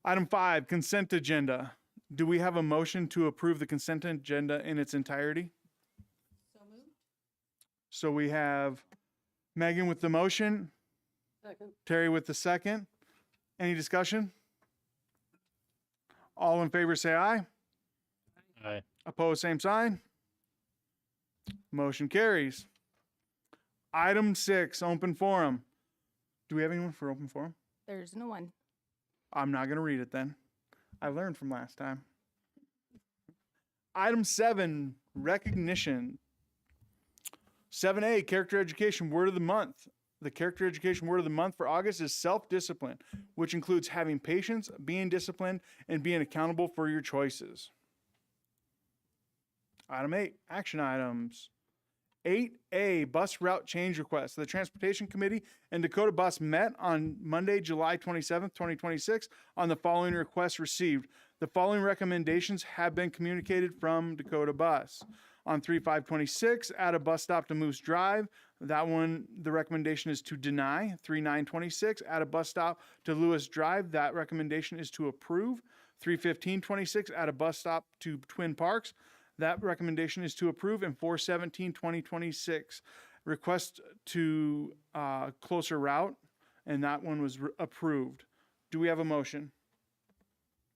Item 5, consent agenda. Do we have a motion to approve the consent agenda in its entirety? So moved. So we have Megan with the motion, Second. Terry with the second. Any discussion? All in favor say aye. Aye. Opposed, same sign. Motion carries. Item 6, open forum. Do we have anyone for open forum? There's no one. I'm not going to read it then. I learned from last time. Item 7, recognition. 7A, character education word of the month. The character education word of the month for August is self-discipline, which includes having patience, being disciplined, and being accountable for your choices. Item 8, action items. 8A, bus route change request. The Transportation Committee and Dakota Bus met on Monday, July 27th, 2026 on the following requests received. The following recommendations have been communicated from Dakota Bus. On 3/5/26, add a bus stop to Moose Drive. That one, the recommendation is to deny. 3/9/26, add a bus stop to Lewis Drive. That recommendation is to approve. 3/15/26, add a bus stop to Twin Parks. That recommendation is to approve. And 4/17/2026, request to closer route, and that one was approved. Do we have a motion?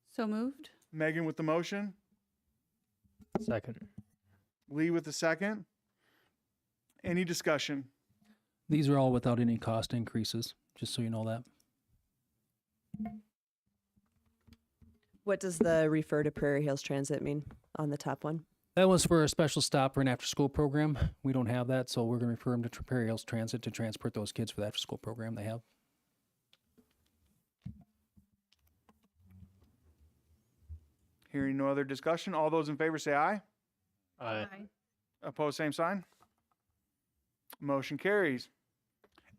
So moved. Megan with the motion, Second. Lee with the second. Any discussion? These are all without any cost increases, just so you know that. What does the refer to Prairie Hills Transit mean on the top one? That was for a special stop for an after-school program. We don't have that, so we're going to refer them to Prairie Hills Transit to transport those kids for the after-school program they have. Hearing no other discussion, all those in favor say aye. Aye. Opposed, same sign. Motion carries.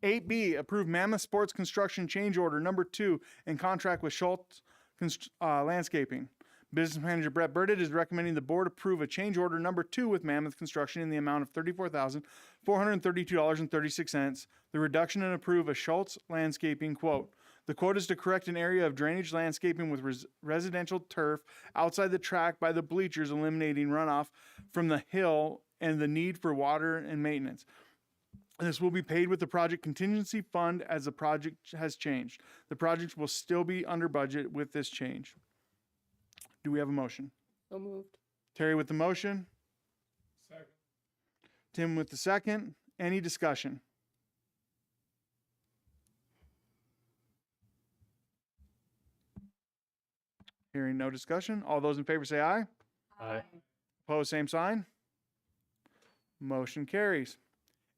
8B, approve Mammoth Sports Construction Change Order Number 2 and contract with Schultz Landscaping. Business Manager Brett Burdett is recommending the board approve a change order number 2 with Mammoth Construction in the amount of $34,432.36. The reduction and approve a Schultz Landscaping quote. The quote is to correct an area of drainage landscaping with residential turf outside the track by the bleachers, eliminating runoff from the hill and the need for water and maintenance. This will be paid with the project contingency fund as the project has changed. The project will still be under budget with this change. Do we have a motion? So moved. Terry with the motion. Second. Tim with the second. Any discussion? Hearing no discussion. All those in favor say aye. Aye. Opposed, same sign. Motion carries.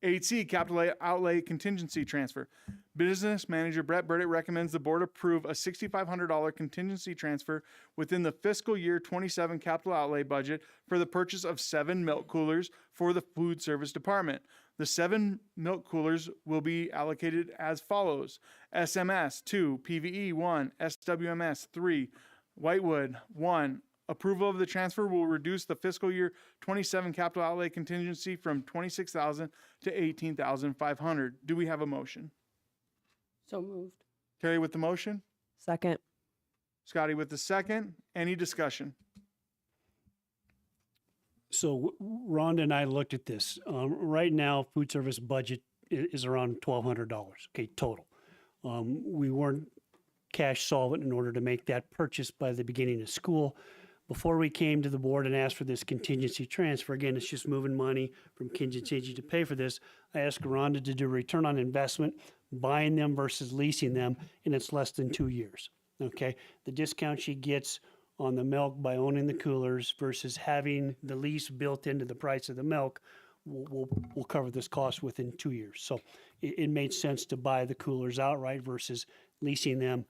8C, capital outlay contingency transfer. Business Manager Brett Burdett recommends the board approve a $6,500 contingency transfer within the fiscal year 27 capital outlay budget for the purchase of 7 milk coolers for the food service department. The 7 milk coolers will be allocated as follows: SMS 2, PVE 1, SWMS 3, Whitewood 1. Approval of the transfer will reduce the fiscal year 27 capital outlay contingency from $26,000 to $18,500. Do we have a motion? So moved. Terry with the motion, Second. Scotty with the second. Any discussion? So Rhonda and I looked at this. Right now, food service budget is around $1,200, okay, total. We weren't cash solvent in order to make that purchase by the beginning of school. Before we came to the board and asked for this contingency transfer, again, it's just moving money from contingency to pay for this. I asked Rhonda to do a return on investment, buying them versus leasing them, and it's less than 2 years, okay? The discount she gets on the milk by owning the coolers versus having the lease built into the price of the milk will cover this cost within 2 years. So it made sense to buy the coolers outright versus leasing them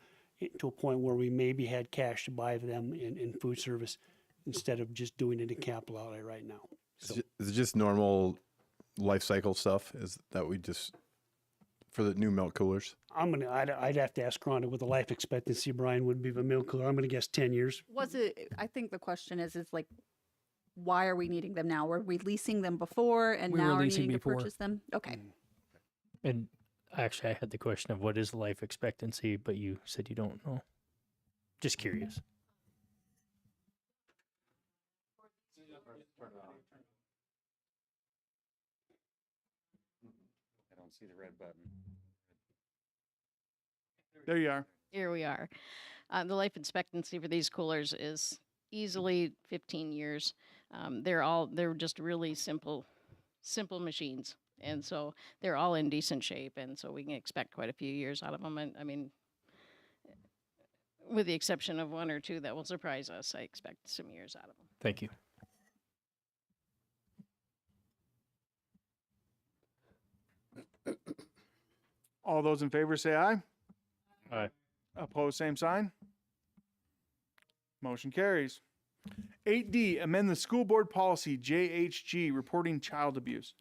to a point where we maybe had cash to buy them in food service instead of just doing it in capital outlay right now. So Is it just normal life cycle stuff? Is that we just for the new milk coolers? I'd have to ask Rhonda what the life expectancy, Brian, would be of a milk cooler. I'm going to guess 10 years. Was it, I think the question is like, why are we needing them now? Were we leasing them before and We were now are leasing needing before. to purchase them? Okay. And actually, I had the question of what is life expectancy, but you said you don't know. Just curious. I don't see the red button. There you are. Here we are. The life expectancy for these coolers is easily 15 years. They're just really simple machines. And so they're all in decent shape. And so we can expect quite a few years out of them. And I mean, with the exception of one or two that will surprise us, I expect some years out of them. Thank you. All those in favor say aye. Aye. Opposed, same sign. Motion carries. 8D, amend the school board policy JHG, reporting child abuse.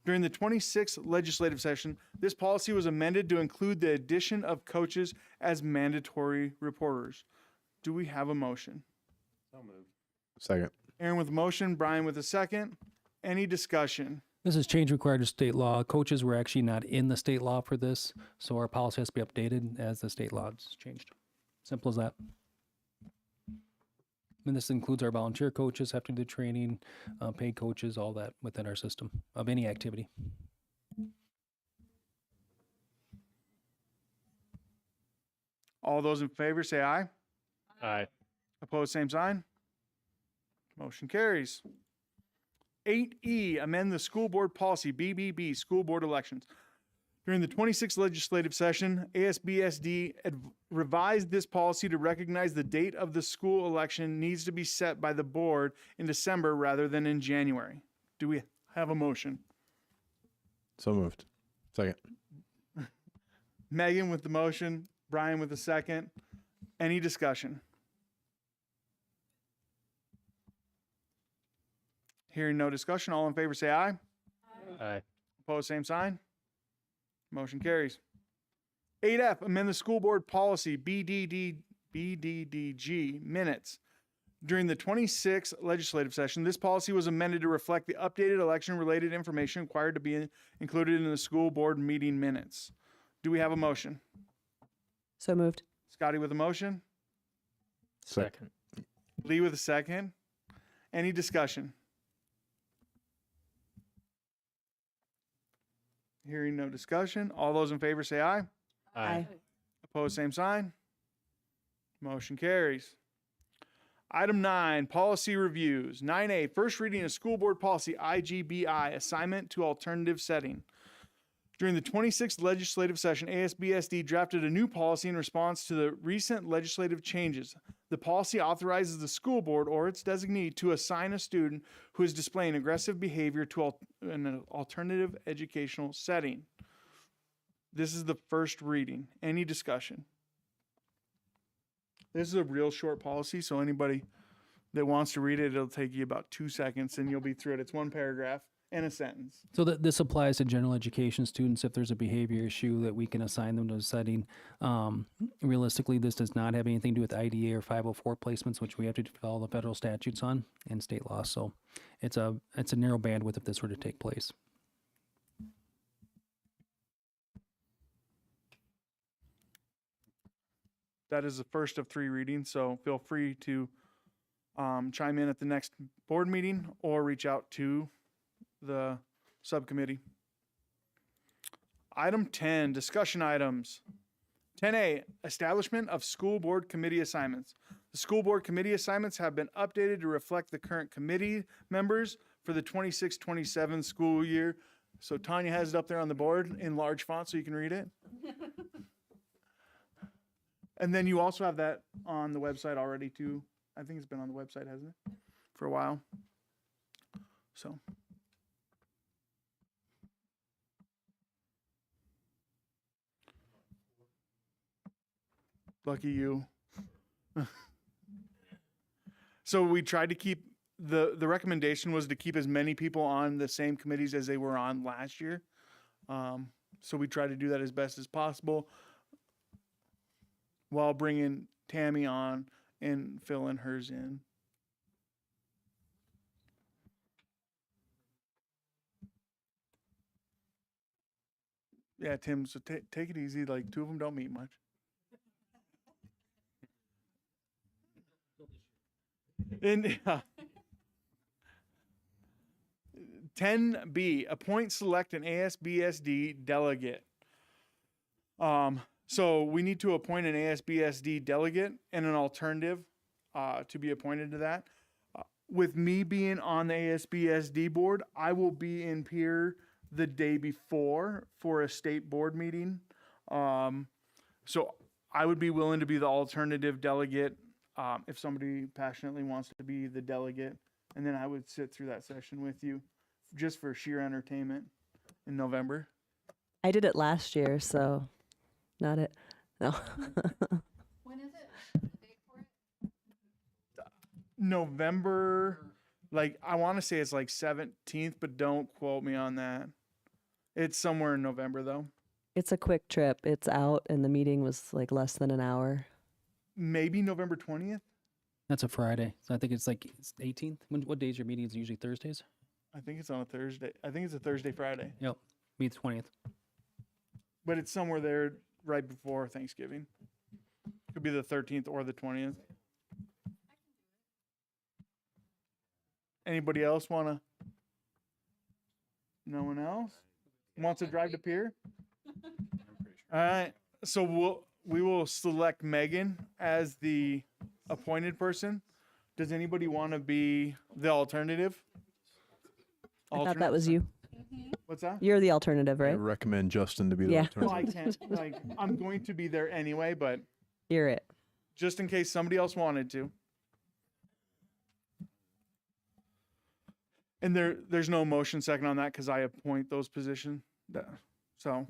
During the 26th legislative session, this policy was amended to include the addition of coaches as mandatory reporters. Do we have a motion? So moved. Second. Aaron with a motion, Brian with a second. Any discussion? This is change required to state law. Coaches were actually not in the state law for this, so our policy has to be updated as the state law has changed. Simple as that. And this includes our volunteer coaches, have to do training, paid coaches, all that within our system of any activity. All those in favor say aye. Aye. Opposed, same sign. Motion carries. 8E, amend the school board policy BBB, school board elections. During the 26th legislative session, ASBSD revised this policy to recognize the date of the school election needs to be set by the board in December rather than in January. Do we have a motion? So moved. Second. Megan with the motion, Brian with the second. Any discussion? Hearing no discussion, all in favor say aye. Aye. Opposed, same sign. Motion carries. 8F, amend the school board policy BDDG minutes. During the 26th legislative session, this policy was amended to reflect the updated election-related information required to be included in the school board meeting minutes. Do we have a motion? So moved. Scotty with a motion, Second. Lee with a second. Any discussion? Hearing no discussion, all those in favor say aye. Aye. Opposed, same sign. Motion carries. Item 9, policy reviews. 9A, first reading of school board policy IGBI, assignment to alternative setting. During the 26th legislative session, ASBSD drafted a new policy in response to the recent legislative changes. The policy authorizes the school board or its designee to assign a student who is displaying aggressive behavior to an alternative educational setting. This is the first reading. Any discussion? This is a real short policy, so anybody that wants to read it, it'll take you about 2 seconds and you'll be through it. It's one paragraph and a sentence. So this applies to general education students if there's a behavior issue that we can assign them to a setting. Realistically, this does not have anything to do with IDA or 504 placements, which we have to follow the federal statutes on and state law. So it's a narrow bandwidth if this were to take place. That is the first of 3 readings, so feel free to chime in at the next board meeting or reach out to the subcommittee. Item 10, discussion items. 10A, establishment of school board committee assignments. The school board committee assignments have been updated to reflect the current committee members for the 26-27 school year. So Tanya has it up there on the board in large font so you can read it. And then you also have that on the website already too. I think it's been on the website, hasn't it? For a while. So. Lucky you. So we tried to keep, the recommendation was to keep as many people on the same committees as they were on last year. So we tried to do that as best as possible while bringing Tammy on and filling hers in. Yeah, Tim, so take it easy. Like 2 of them don't meet much. In 10B, appoint, select an ASBSD delegate. So we need to appoint an ASBSD delegate and an alternative to be appointed to that. With me being on the ASBSD board, I will be in Pier the day before for a state board meeting. So I would be willing to be the alternative delegate if somebody passionately wants to be the delegate. And then I would sit through that session with you just for sheer entertainment in November. I did it last year, so not it. No. When is it? November, like I want to say it's like 17th, but don't quote me on that. It's somewhere in November though. It's a quick trip. It's out, and the meeting was like less than an hour. Maybe November 20th. That's a Friday. So I think it's like it's 18th. What days your meetings? Usually Thursdays? I think it's on a Thursday. I think it's a Thursday, Friday, Yep. Be the 20th. but it's somewhere there right before Thanksgiving. Could be the 13th or the 20th. Anybody else want to? No one else wants to drive to Pier? All right. So we will select Megan as the appointed person. Does anybody want to be the alternative? I thought that was you. What's that? You're the alternative, I right? recommend Justin to be the Yeah. Well, alternative. I can't. Like, I'm going to be there anyway, but You're it. just in case somebody else wanted to. And there's no motion second on that because I appoint those positions. So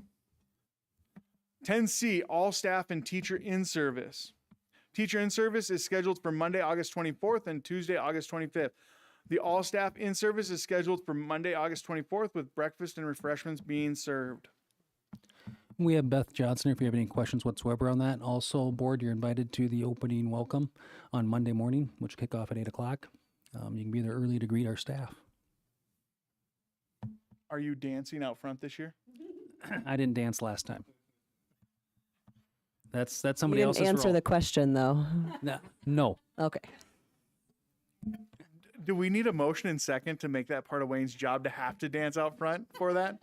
10C, all staff and teacher in service. Teacher in service is scheduled for Monday, August 24th and Tuesday, August 25th. The all staff in service is scheduled for Monday, August 24th with breakfast and refreshments being served. We have Beth Johnson if you have any questions whatsoever on that. Also, board, you're invited to the opening welcome on Monday morning, which kick off at 8 o'clock. You can be there early to greet our staff. Are you dancing out front this year? I didn't dance last time. That's You somebody didn't else's answer role. the question, though. No. Okay. Do we need a motion and second to make that part of Wayne's job to have to dance out front for that?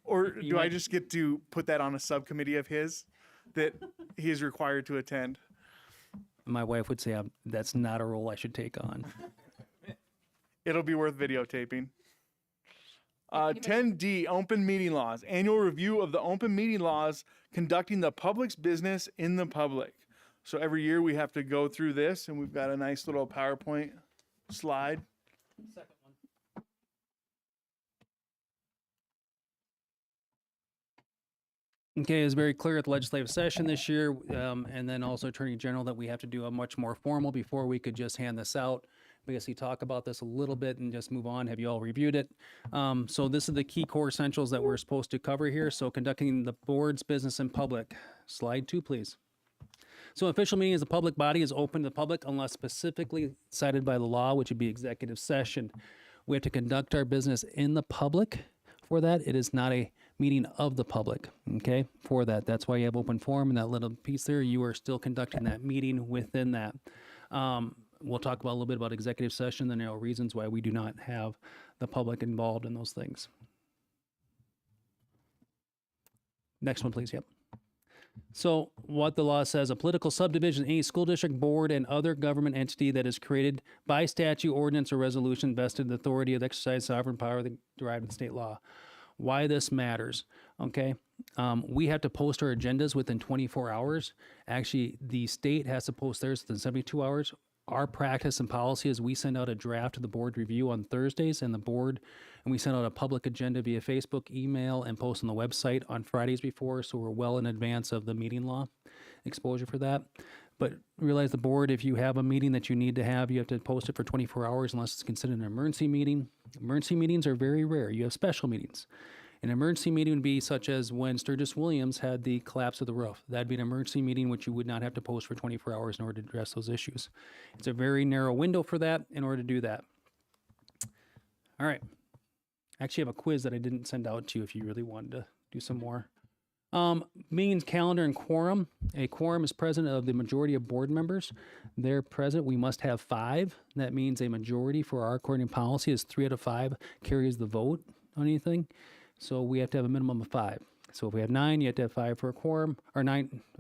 Or do I might- just get to put that on a subcommittee of his that he is required to attend? My wife would say that's not a role I should take on. It'll be worth videotaping. 10D, open meeting laws. Annual review of the open meeting laws conducting the public's business in the public. So every year we have to go through this, and we've got a nice little PowerPoint slide. Okay, it's very clear at the legislative session this year, and then also Attorney General, that we have to do a much more formal before we could just hand this out. Basically talk about this a little bit and just move on. Have you all reviewed it? So this is the key core essentials that we're supposed to cover here. So conducting the board's business in public. Slide 2, please. So official meeting as a public body is open to the public unless specifically cited by the law, which would be executive session. We have to conduct our business in the public. For that, it is not a meeting of the public, okay? For that, that's why you have open forum and that little piece there. You are still conducting that meeting within that. We'll talk about a little bit about executive session, then reasons why we do not have the public involved in those things. Next one, please. Yep. So what the law says, a political subdivision, any school district, board, and other government entity that is created by statute, ordinance, or resolution vested in the authority of the exercise sovereign power derived in state law. Why this matters, okay? We have to post our agendas within 24 hours. Actually, the state has to post theirs within 72 hours. Our practice and policy is we send out a draft to the board review on Thursdays and we send out a public agenda via Facebook, email, and post on the website on Fridays before, so we're well in advance of the meeting law exposure for that. But realize the board, if you have a meeting that you need to have, you have to post it for 24 hours unless it's considered an emergency meeting. Emergency meetings are very rare. You have special meetings. An emergency meeting would be such as when Sturgis Williams had the collapse of the roof. That'd be an emergency meeting which you would not have to post for 24 hours in order to address those issues. It's a very narrow window for that in order to do that. All right. I actually have a quiz that I didn't send out to you if you really wanted to do some more Meetings, calendar, and quorum. A quorum is present of the majority of board members. They're present. We must have 5. That means a majority for our according policy is 3 out of 5 carries the vote on anything. So we have to have a minimum of 5. So if we have 9, you have to have 5 for a quorum, or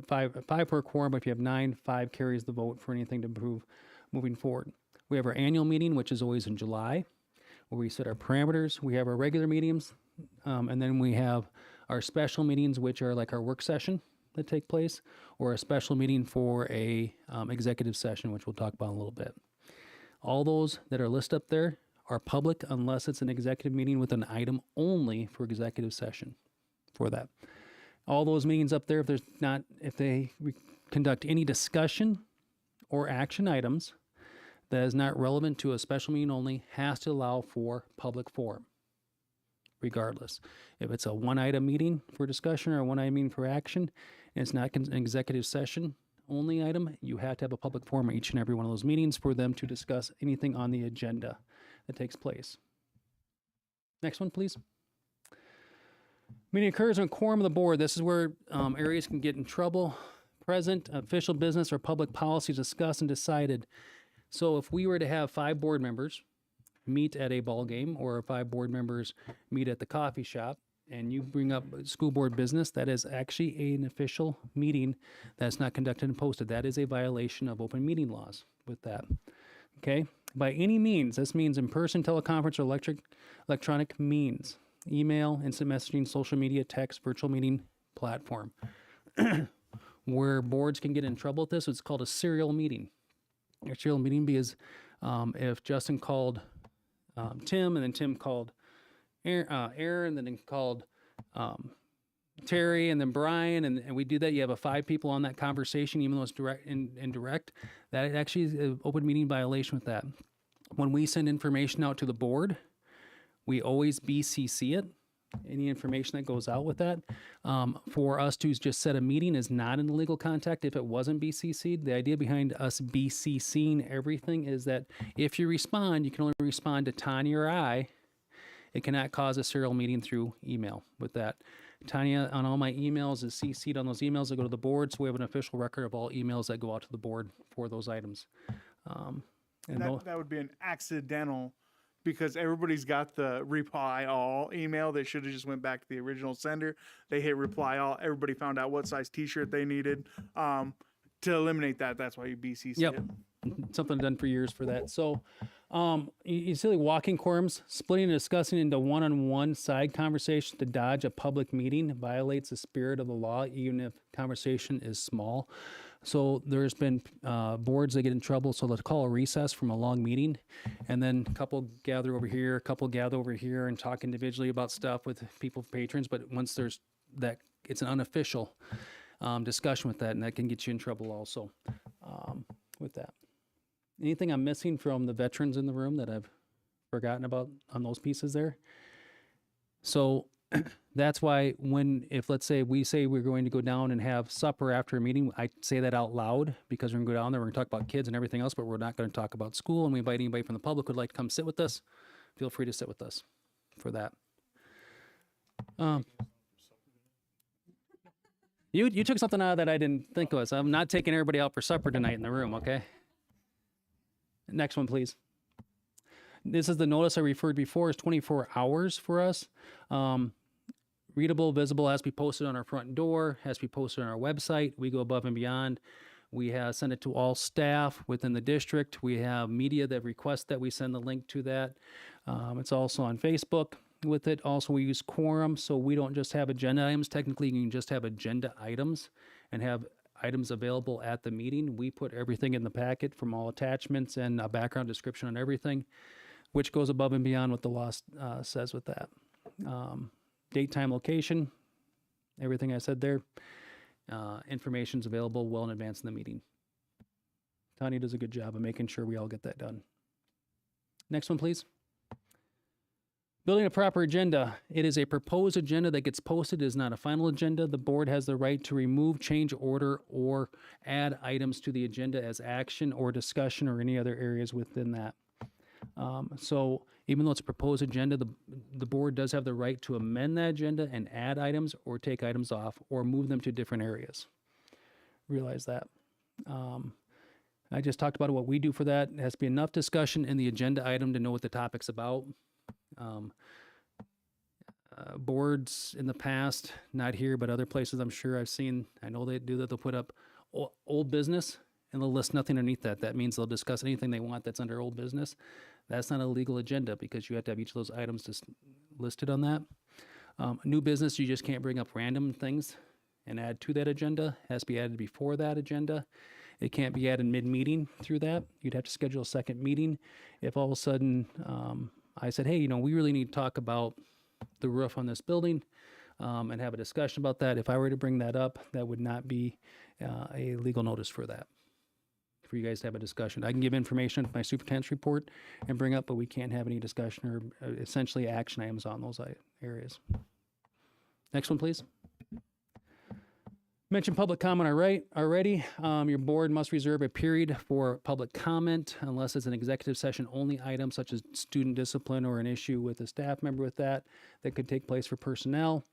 5 for a quorum. But if you have 9, 5 carries the vote for anything to approve moving forward. We have our annual meeting, which is always in July, where we set our parameters. We have our regular meetings, and then we have our special meetings, which are like our work session that take place, or a special meeting for a executive session, which we'll talk about in a little bit. All those that are listed up there are public unless it's an executive meeting with an item only for executive session for that. All those meetings up there, if they conduct any discussion or action items that is not relevant to a special meeting only, has to allow for public forum, regardless. If it's a one-item meeting for discussion or a one-item meeting for action, and it's not an executive session only item, you have to have a public forum at each and every one of those meetings for them to discuss anything on the agenda that takes place. Next one, please. Meeting occurs on quorum of the board. This is where areas can get in trouble. Present, official business or public policy discussed and decided. So if we were to have 5 board members meet at a ball game, or 5 board members meet at the coffee shop, and you bring up school board business, that is actually an official meeting that's not conducted and posted. That is a violation of open meeting laws with that. Okay? By any means, this means in-person, teleconference, or electronic means. Email, instant messaging, social media, text, virtual meeting platform. Where boards can get in trouble with this, it's called a serial meeting. A serial meeting because if Justin called Tim, and then Tim called Aaron, and then called Terry, and then Brian, and we do that, you have 5 people on that conversation, even though it's direct and indirect. That actually is an open meeting violation with that. When we send information out to the board, we always BCC it. Any information that goes out with that. For us to just set a meeting is not an illegal contact if it wasn't BCC'd. The idea behind us BCCing everything is that if you respond, you can only respond to Tanya or I. It cannot cause a serial meeting through email with that. Tanya on all my emails is CC'd on those emails that go to the board, so we have an official record of all emails that go out to the board for those items. And that would be an accidental, because everybody's got the reply all email. They should have just went back to the original sender. They hit reply all. Everybody found out what size t-shirt they needed. To eliminate that, that's why you BCC Yep. it. Something done for years for that. So you see like walking quorums, splitting and discussing into one-on-one side conversations to dodge a public meeting violates the spirit of the law, even if conversation is small. So there's been boards that get in trouble. So let's call a recess from a long meeting, and then a couple gather over here, a couple gather over here and talk individually about stuff with people, patrons. But once there's that, it's an unofficial discussion with that, and that can get you in trouble also with that. Anything I'm missing from the veterans in the room that I've forgotten about on those pieces there? So that's why if let's say we say we're going to go down and have supper after a meeting, I say that out loud because we're going to go down there, we're going to talk about kids and everything else, but we're not going to talk about school. And we invite anybody from the public who'd like to come sit with us. Feel free to sit with us for that. You took something out that I didn't think was. I'm not taking everybody out for supper tonight in the room, okay? Next one, please. This is the notice I referred before. It's 24 hours for us. Readable, visible, has to be posted on our front door, has to be posted on our website. We go above and beyond. We have sent it to all staff within the district. We have media that request that we send the link to that. It's also on Facebook with it. Also, we use quorum, so we don't just have agenda items. Technically, you can just have agenda items and have items available at the meeting. We put everything in the packet from all attachments and a background description on everything, which goes above and beyond what the law says with that. Date, time, location, everything I said there. Information's available well in advance of the meeting. Tanya does a good job of making sure we all get that done. Next one, please. Building a proper agenda. It is a proposed agenda that gets posted. It is not a final agenda. The board has the right to remove, change order, or add items to the agenda as action or discussion or any other areas within that. So even though it's a proposed agenda, the board does have the right to amend that agenda and add items or take items off or move them to different areas. Realize that. I just talked about what we do for that. It has to be enough discussion in the agenda item to know what the topic's about. Boards in the past, not here, but other places I'm sure I've seen, I know they do that, they'll put up old business and they'll list nothing underneath that. That means they'll discuss anything they want that's under old business. That's not a legal agenda because you have to have each of those items listed on that. New business, you just can't bring up random things and add to that agenda. It has to be added before that agenda. It can't be added mid-meeting through that. You'd have to schedule a second meeting. If all of a sudden I said, hey, we really need to talk about the roof on this building and have a discussion about that. If I were to bring that up, that would not be a legal notice for that, for you guys to have a discussion. I can give information in my superintendent's report and bring up, but we can't have any discussion or essentially action items on those areas. Next one, please. Mentioned public comment already. Your board must reserve a period for public comment unless it's an executive session only item such as student discipline or an issue with a staff member with that could take place for personnel.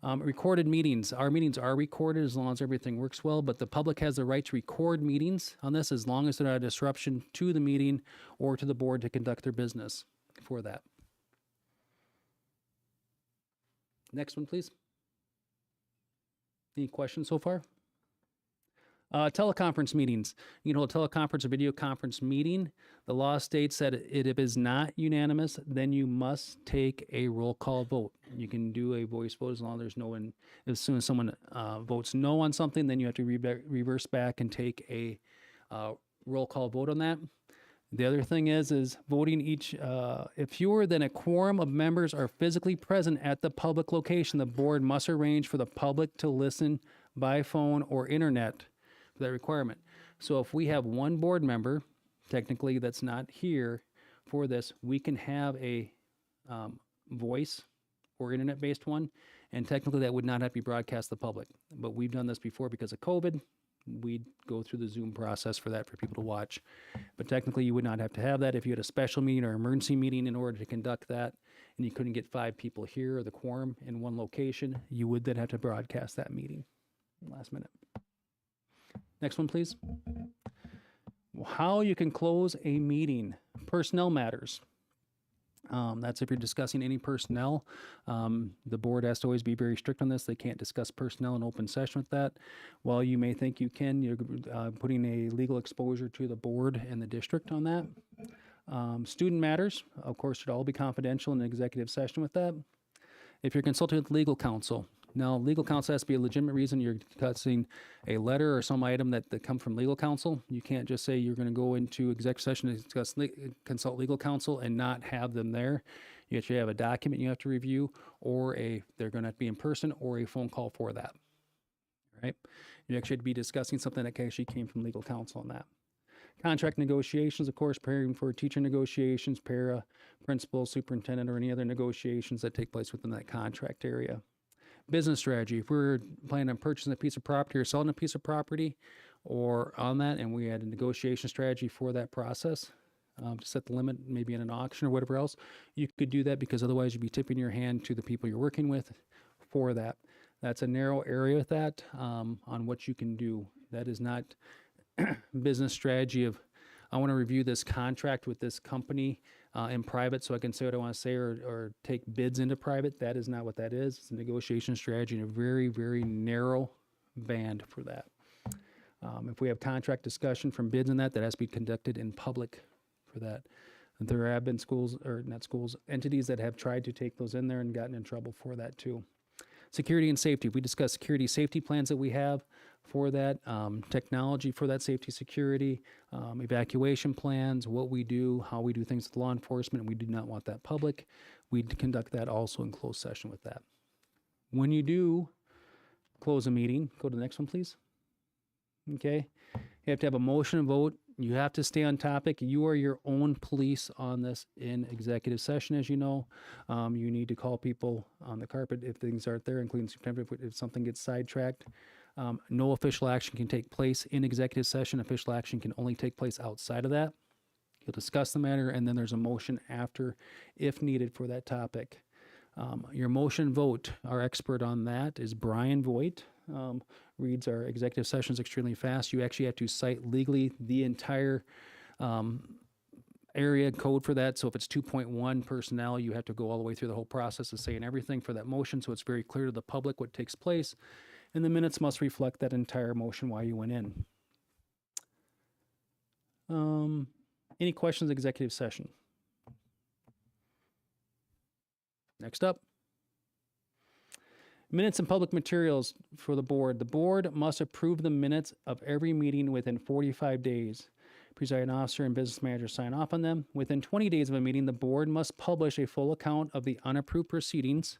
Recorded meetings. Our meetings are recorded as long as everything works well, but the public has the right to record meetings on this as long as they're not a disruption to the meeting or to the board to conduct their business for that. Next one, please. Any questions so far? Teleconference meetings. A teleconference or video conference meeting, the law states that if it is not unanimous, then you must take a roll call vote. You can do a voice vote as long as there's no one. As soon as someone votes no on something, then you have to reverse back and take a roll call vote on that. The other thing is voting each, if fewer than a quorum of members are physically present at the public location, the board must arrange for the public to listen by phone or internet for that requirement. So if we have one board member, technically that's not here for this, we can have a voice or internet-based one, and technically that would not have to be broadcast to the public. But we've done this before because of COVID. We'd go through the Zoom process for that for people to watch. But technically you would not have to have that if you had a special meeting or emergency meeting in order to conduct that and you couldn't get 5 people here or the quorum in one location, you would then have to broadcast that meeting last minute. Next one, please. How you can close a meeting. Personnel matters. That's if you're discussing any personnel. The board has to always be very strict on this. They can't discuss personnel in open session with that. While you may think you can, you're putting a legal exposure to the board and the district on that. Student matters, of course, should all be confidential in an executive session with that. If you're consulting with legal counsel, now legal counsel has to be a legitimate reason you're discussing a letter or some item that come from legal counsel. You can't just say you're going to go into executive session to discuss consult legal counsel and not have them there. You actually have a document you have to review, or they're going to have to be in person or a phone call for that. Right? You actually have to be discussing something that actually came from legal counsel on that. Contract negotiations, of course, preparing for teacher negotiations, para, principal, superintendent, or any other negotiations that take place within that contract area. Business strategy. If we're planning on purchasing a piece of property or selling a piece of property or on that, and we had a negotiation strategy for that process to set the limit, maybe in an auction or whatever else, you could do that because otherwise you'd be tipping your hand to the people you're working with for that. That's a narrow area with that on what you can do. That is not business strategy of, I want to review this contract with this company in private so I can say what I want to say or take bids into private. That is not what that is. It's a negotiation strategy in a very, very narrow band for that. If we have contract discussion from bids in that has to be conducted in public for that. And there have been entities that have tried to take those in there and gotten in trouble for that too. Security and safety. We discuss security safety plans that we have for that, technology for that safety security, evacuation plans, what we do, how we do things with law enforcement. We do not want that public. We conduct that also in closed session with that. When you do close a meeting, go to the next one, please. Okay. You have to have a motion and vote. You have to stay on topic. You are your own police on this in executive session, as you know. You need to call people on the carpet if things aren't there, including September, if something gets sidetracked. No official action can take place in executive session. Official action can only take place outside of that. You'll discuss the matter, and then there's a motion after, if needed, for that topic. Your motion vote, our expert on that is Brian Voigt. Reads our executive sessions extremely fast. You actually have to cite legally the entire area code for that. So if it's 2.1 personnel, you have to go all the way through the whole process of saying everything for that motion, so it's very clear to the public what takes place. And the minutes must reflect that entire motion while you went in. Any questions, executive session? Next up. Minutes and public materials for the board. The board must approve the minutes of every meeting within 45 days. Presiding officer and business manager sign off on them. Within 20 days of a meeting, the board must publish a full account of the unapproved proceedings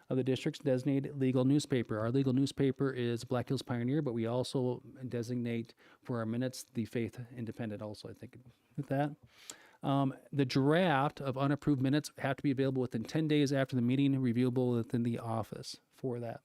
of the district's designated legal newspaper. Our legal newspaper is Black Hills Pioneer, but we also designate for our minutes the Faith Independent also, I think, with that. The draft of unapproved minutes have to be available within 10 days after the meeting, reviewable within the office for that.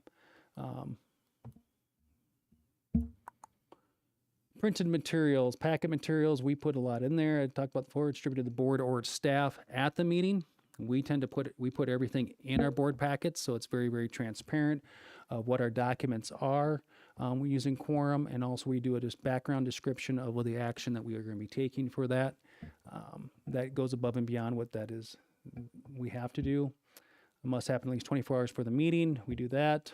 Printed materials, packet materials, we put a lot in there. I talked about before, distributed to the board or its staff at the meeting. We tend to put everything in our board packets, so it's very, very transparent of what our documents are. We're using quorum, and also we do a just background description of what the action that we are going to be taking for that. That goes above and beyond what that is we have to do. It must happen at least 24 hours for the meeting. We do that.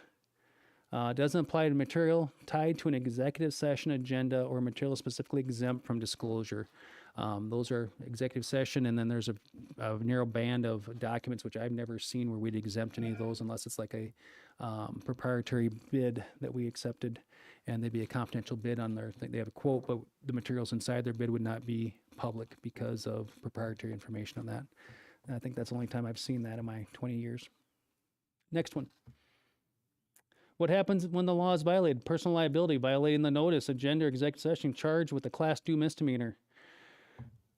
Doesn't apply to material tied to an executive session agenda or material specifically exempt from disclosure. Those are executive session, and then there's a narrow band of documents which I've never seen where we'd exempt any of those unless it's like a proprietary bid that we accepted, and they'd be a confidential bid on their thing. They have a quote, but the materials inside their bid would not be public because of proprietary information on that. And I think that's the only time I've seen that in my 20 years. Next one. What happens when the law is violated? Personal liability, violating the notice, agenda, or executive session, charged with a Class 2 misdemeanor.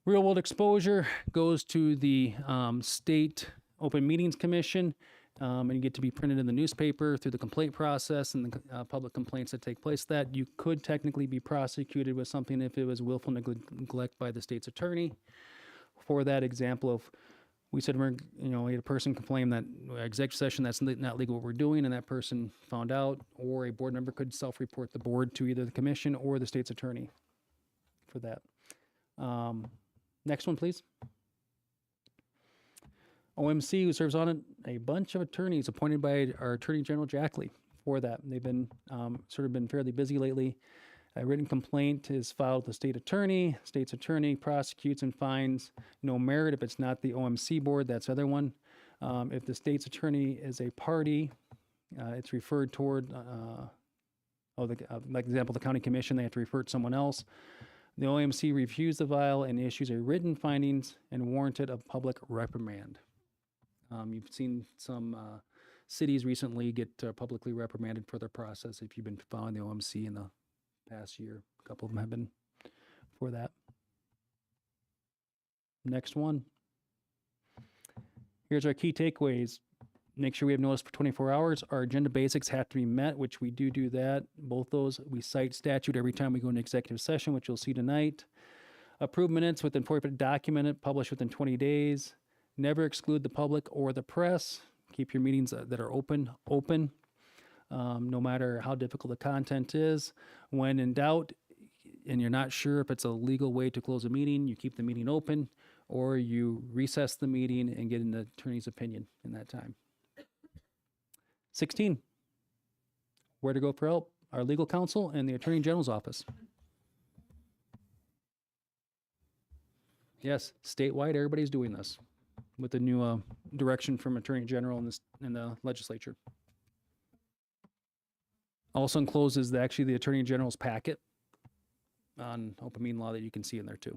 Real world exposure goes to the State Open Meetings Commission, and you get to be printed in the newspaper through the complaint process and the public complaints that take place. That you could technically be prosecuted with something if it was willful neglect by the state's attorney. For that example of, we said we had a person complain that executive session, that's not legal what we're doing, and that person found out, or a board member could self-report the board to either the commission or the state's attorney for that. Next one, please. OMC, who serves on it, a bunch of attorneys appointed by our Attorney General Jackley for that. They've been been fairly busy lately. A written complaint is filed with the state attorney. State's attorney prosecutes and finds no merit if it's not the OMC board. That's the other one. If the state's attorney is a party, it's referred toward, like example, the county commission, they have to refer to someone else. The OMC reviews the file and issues a written findings and warranted a public reprimand. You've seen some cities recently get publicly reprimanded for their process if you've been following the OMC in the past year. A couple of them have been for that. Next one. Here's our key takeaways. Make sure we have notice for 24 hours. Our agenda basics have to be met, which we do that. Both those, we cite statute every time we go into executive session, which you'll see tonight. Approve minutes within 45, documented, published within 20 days. Never exclude the public or the press. Keep your meetings that are open. No matter how difficult the content is. When in doubt, and you're not sure if it's a legal way to close a meeting, you keep the meeting open, or you recess the meeting and get an attorney's opinion in that time. 16, where to go for help? Our legal counsel and the Attorney General's office. Yes, statewide, everybody's doing this with the new direction from Attorney General in the legislature. Also encloses actually the Attorney General's packet on open meeting law that you can see in there too.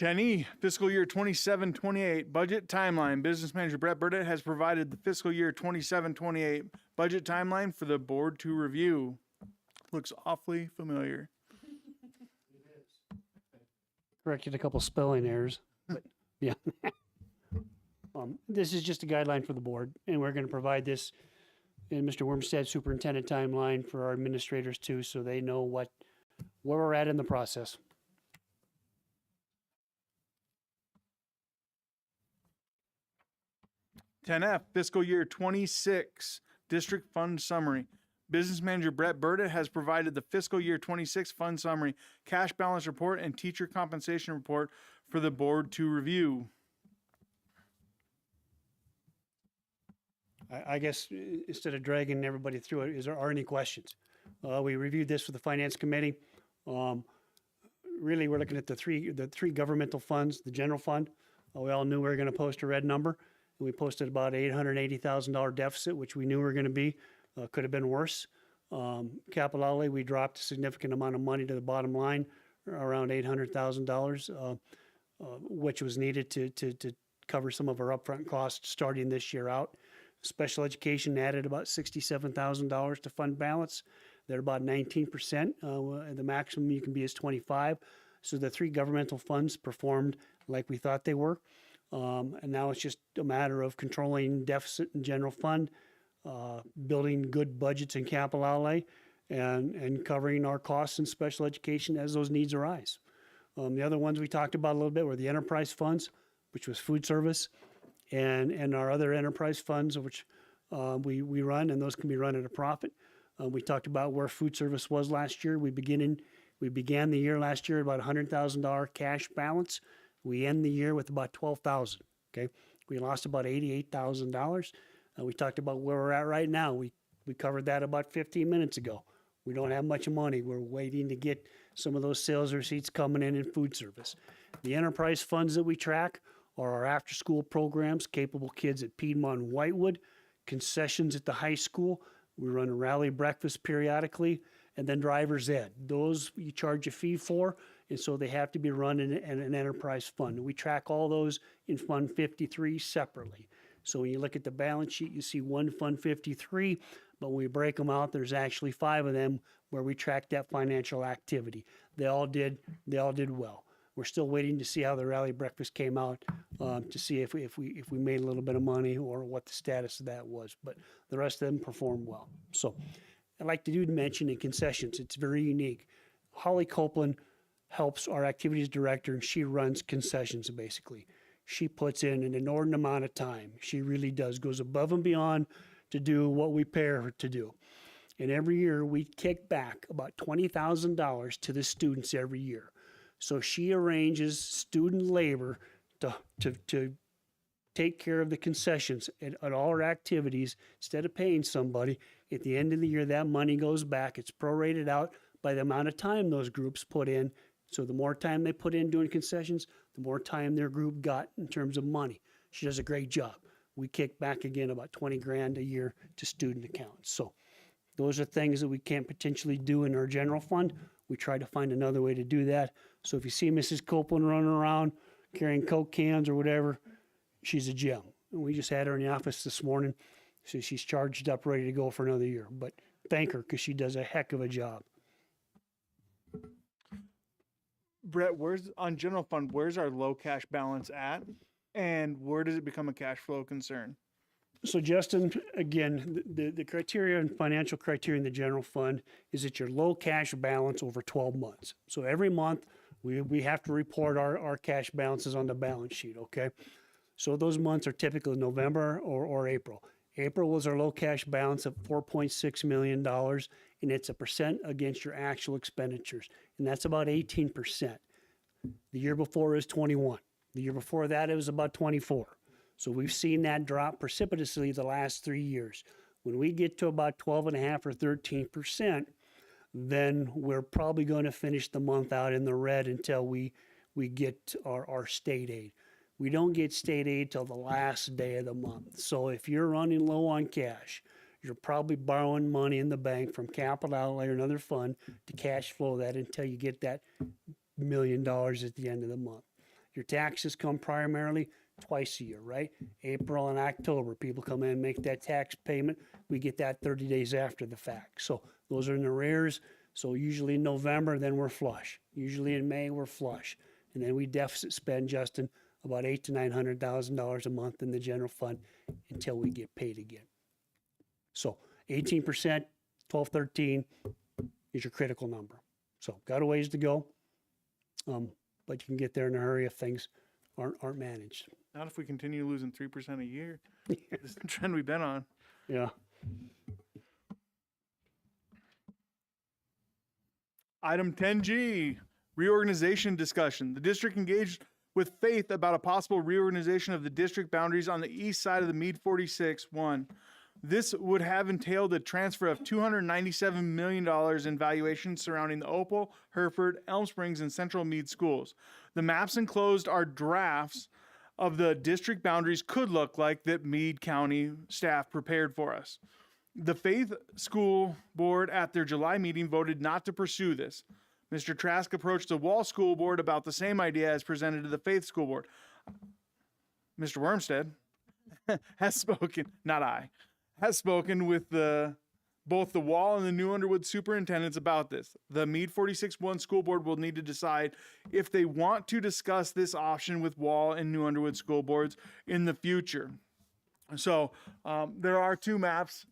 E, fiscal year 27-28 budget timeline. Business manager Brett Burdett has provided the fiscal year 27-28 budget timeline for the board to review. Looks awfully familiar. Corrected a couple spelling errors, but yeah. This is just a guideline for the board, and we're going to provide this And Mr. Wormstead, superintendent timeline for our administrators too, so they know where we're at in the process. Ten F, fiscal year 26 district fund summary. Business manager Brett Burditt has provided the fiscal year 26 fund summary, cash balance report, and teacher compensation report for the board to review. I guess instead of dragging everybody through it, is there are any questions? We reviewed this with the finance committee. Really, we're looking at the three governmental funds, the general fund. We all knew we were going to post a red number. We posted about $880,000 deficit, which we knew we were going to be. Could have been worse. Capital outlay, we dropped a significant amount of money to the bottom line, around $800,000, which was needed to cover some of our upfront costs starting this year out. Special education added about $67,000 to fund balance. They're about 19%. The maximum you can be is 25. So the three governmental funds performed like we thought they were. And now it's just a matter of controlling deficit and general fund, building good budgets and capital outlay, and covering our costs in special education as those needs arise. The other ones we talked about a little bit were the enterprise funds, which was food service, and our other enterprise funds, which we run, and those can be run at a profit. We talked about where food service was last year. We began the year last year at about $100,000 cash balance. We end the year with about $12,000. Okay, we lost about $88,000. We talked about where we're at right now. We covered that about 15 minutes ago. We don't have much money. We're waiting to get some of those sales receipts coming in food service. The enterprise funds that we track are our after-school programs, Capable Kids at Piedmont and Whitewood, concessions at the high school. We run a rally breakfast periodically, and then driver's ed. Those you charge a fee for, and so they have to be run in an enterprise fund. We track all those in Fund 53 separately. So when you look at the balance sheet, you see one Fund 53, but when we break them out, there's actually 5 of them where we track that financial activity. They all did well. We're still waiting to see how the rally breakfast came out to see if we made a little bit of money or what the status of that was. But the rest of them performed well. So I'd like to mention in concessions, it's very unique. Holly Copeland helps our activities director, and she runs concessions basically. She puts in an inordinate amount of time. She really does, goes above and beyond to do what we pay her to do. And every year we kick back about $20,000 to the students every year. So she arranges student labor to take care of the concessions at all our activities. Instead of paying somebody, at the end of the year, that money goes back. It's prorated out by the amount of time those groups put in. So the more time they put in doing concessions, the more time their group got in terms of money. She does a great job. We kick back again about $20,000 a year to student accounts. So those are things that we can't potentially do in our general fund. We try to find another way to do that. So if you see Mrs. Copeland running around carrying Coke cans or whatever, she's a gem. And we just had her in the office this morning. So she's charged up, ready to go for another year. But thank her because she does a heck of a job. Brett, on general fund, where's our low cash balance at? And where does it become a cash flow concern? So Justin, again, the criteria and financial criteria in the general fund is that your low cash balance over 12 months. So every month we have to report our cash balances on the balance sheet, okay? So those months are typically November or April. April was our low cash balance of $4.6 million, and it's a percent against your actual expenditures, and that's about 18%. The year before it was 21. The year before that, it was about 24. So we've seen that drop precipitously the last 3 years. When we get to about 12.5 or 13%, then we're probably going to finish the month out in the red until we get our state aid. We don't get state aid till the last day of the month. So if you're running low on cash, you're probably borrowing money in the bank from capital outlay or another fund to cash flow that until you get that $1 million at the end of the month. Your taxes come primarily twice a year, right? April and October, people come in and make that tax payment. We get that 30 days after the fact. So those are in arrears. So usually in November, then we're flush. Usually in May, we're flush. And then we deficit spend, Justin, about $800,000 to $900,000 a month in the general fund until we get paid again. So 18%, 12, 13 is your critical number. So got a ways to go, but you can get there in a hurry if things aren't managed. Not if we continue losing 3% a year. This is the trend we've been on. Yeah. Item 10G, reorganization discussion. The district engaged with Faith about a possible reorganization of the district boundaries on the east side of the Meade 46-1. This would have entailed a transfer of $297 million in valuations surrounding the Opal, Hereford, Elm Springs, and Central Meade schools. The maps enclosed are drafts of the district boundaries could look like that Meade County staff prepared for us. The Faith School Board at their July meeting voted not to pursue this. Mr. Trask approached the Wall School Board about the same idea as presented to the Faith School Board. Mr. Wormstead has spoken, not I, has spoken with both the Wall and the New Underwood superintendents about this. The Meade 46-1 School Board will need to decide if they want to discuss this option with Wall and New Underwood school boards in the future. So there are two maps.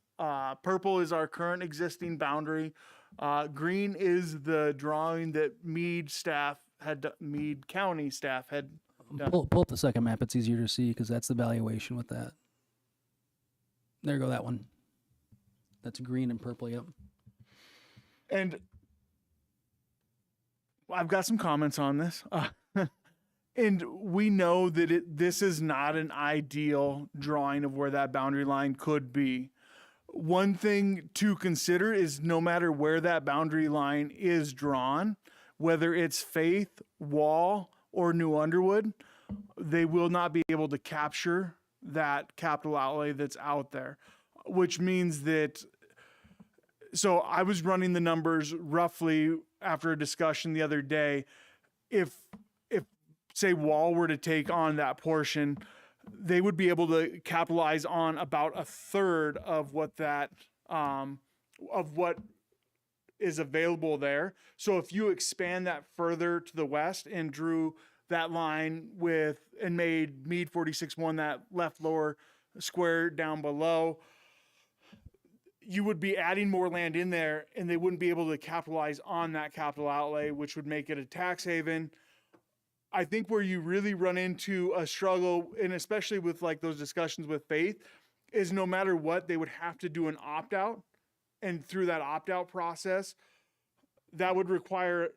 Purple is our current existing boundary. Green is the drawing that Meade County staff had done. Pull up the second map. It's easier to see because that's the valuation with that. There you go, that one. That's green and purple, yep. And I've got some comments on this. And we know that this is not an ideal drawing of where that boundary line could be. One thing to consider is no matter where that boundary line is drawn, whether it's Faith, Wall, or New Underwood, they will not be able to capture that capital outlay that's out there, which means that, so I was running the numbers roughly after a discussion the other day. If say Wall were to take on that portion, they would be able to capitalize on about a third of what that of what is available there. So if you expand that further to the west and drew that line and made Meade 46-1 that left lower square down below, you would be adding more land in there, and they wouldn't be able to capitalize on that capital outlay, which would make it a tax haven. I think where you really run into a struggle, and especially with like those discussions with Faith, is no matter what, they would have to do an opt-out. And through that opt-out process, that would require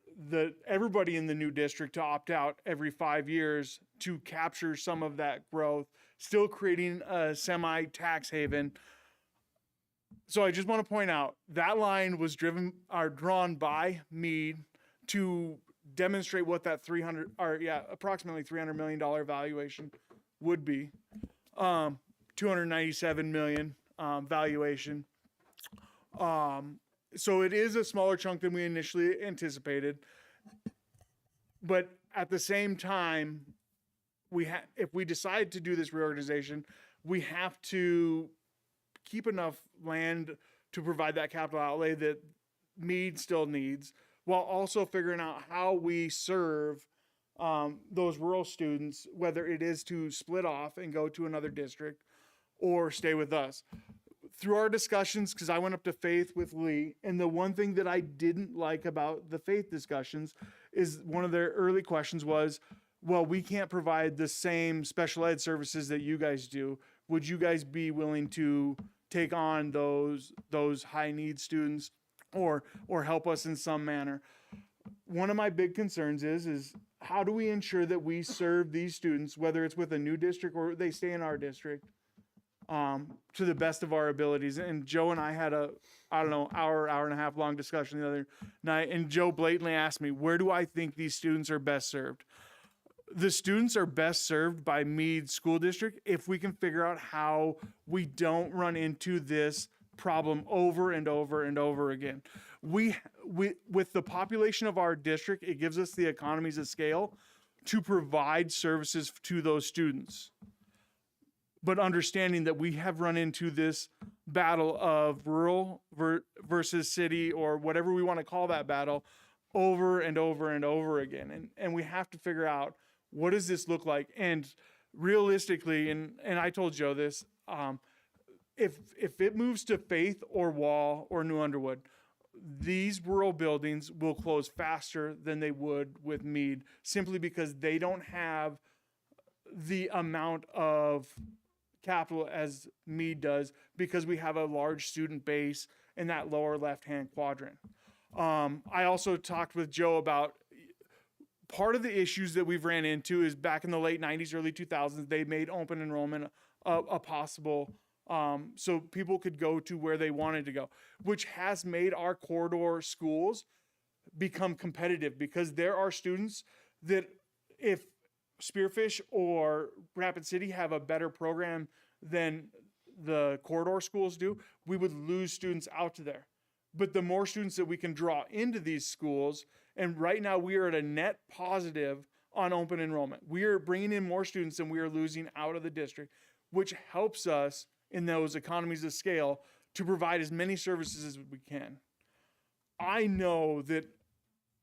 everybody in the new district to opt out every 5 years to capture some of that growth, still creating a semi-tax haven. So I just want to point out that line was drawn by Meade to demonstrate what that approximately $300 million valuation would be. 297 million valuation. So it is a smaller chunk than we initially anticipated. But at the same time, if we decide to do this reorganization, we have to keep enough land to provide that capital outlay that Meade still needs, while also figuring out how we serve those rural students, whether it is to split off and go to another district or stay with us. Through our discussions, because I went up to Faith with Lee, and the one thing that I didn't like about the Faith discussions is one of their early questions was, well, we can't provide the same special ed services that you guys do. Would you guys be willing to take on those high need students or help us in some manner? One of my big concerns is how do we ensure that we serve these students, whether it's with a new district or they stay in our district, to the best of our abilities? And Joe and I had hour and a half long discussion the other night, and Joe blatantly asked me, where do I think these students are best served? The students are best served by Meade School District if we can figure out how we don't run into this problem over and over and over again. We with the population of our district, it gives us the economies of scale to provide services to those students. But understanding that we have run into this battle of rural versus city, or whatever we want to call that battle, over and over and over again. And we have to figure out, what does this look like? And realistically, and I told Joe this, if it moves to Faith or Wall or New Underwood, these rural buildings will close faster than they would with Meade, simply because they don't have the amount of capital as Meade does, because we have a large student base in that lower left-hand quadrant. I also talked with Joe about part of the issues that we've ran into is back in the late 90s, early 2000s, they made open enrollment a possible, so people could go to where they wanted to go, which has made our corridor schools become competitive, because there are students that, if Spearfish or Rapid City have a better program than the corridor schools do, we would lose students out to there. But the more students that we can draw into these schools, and right now we are at a net positive on open enrollment. We are bringing in more students than we are losing out of the district, which helps us in those economies of scale to provide as many services as we can. I know that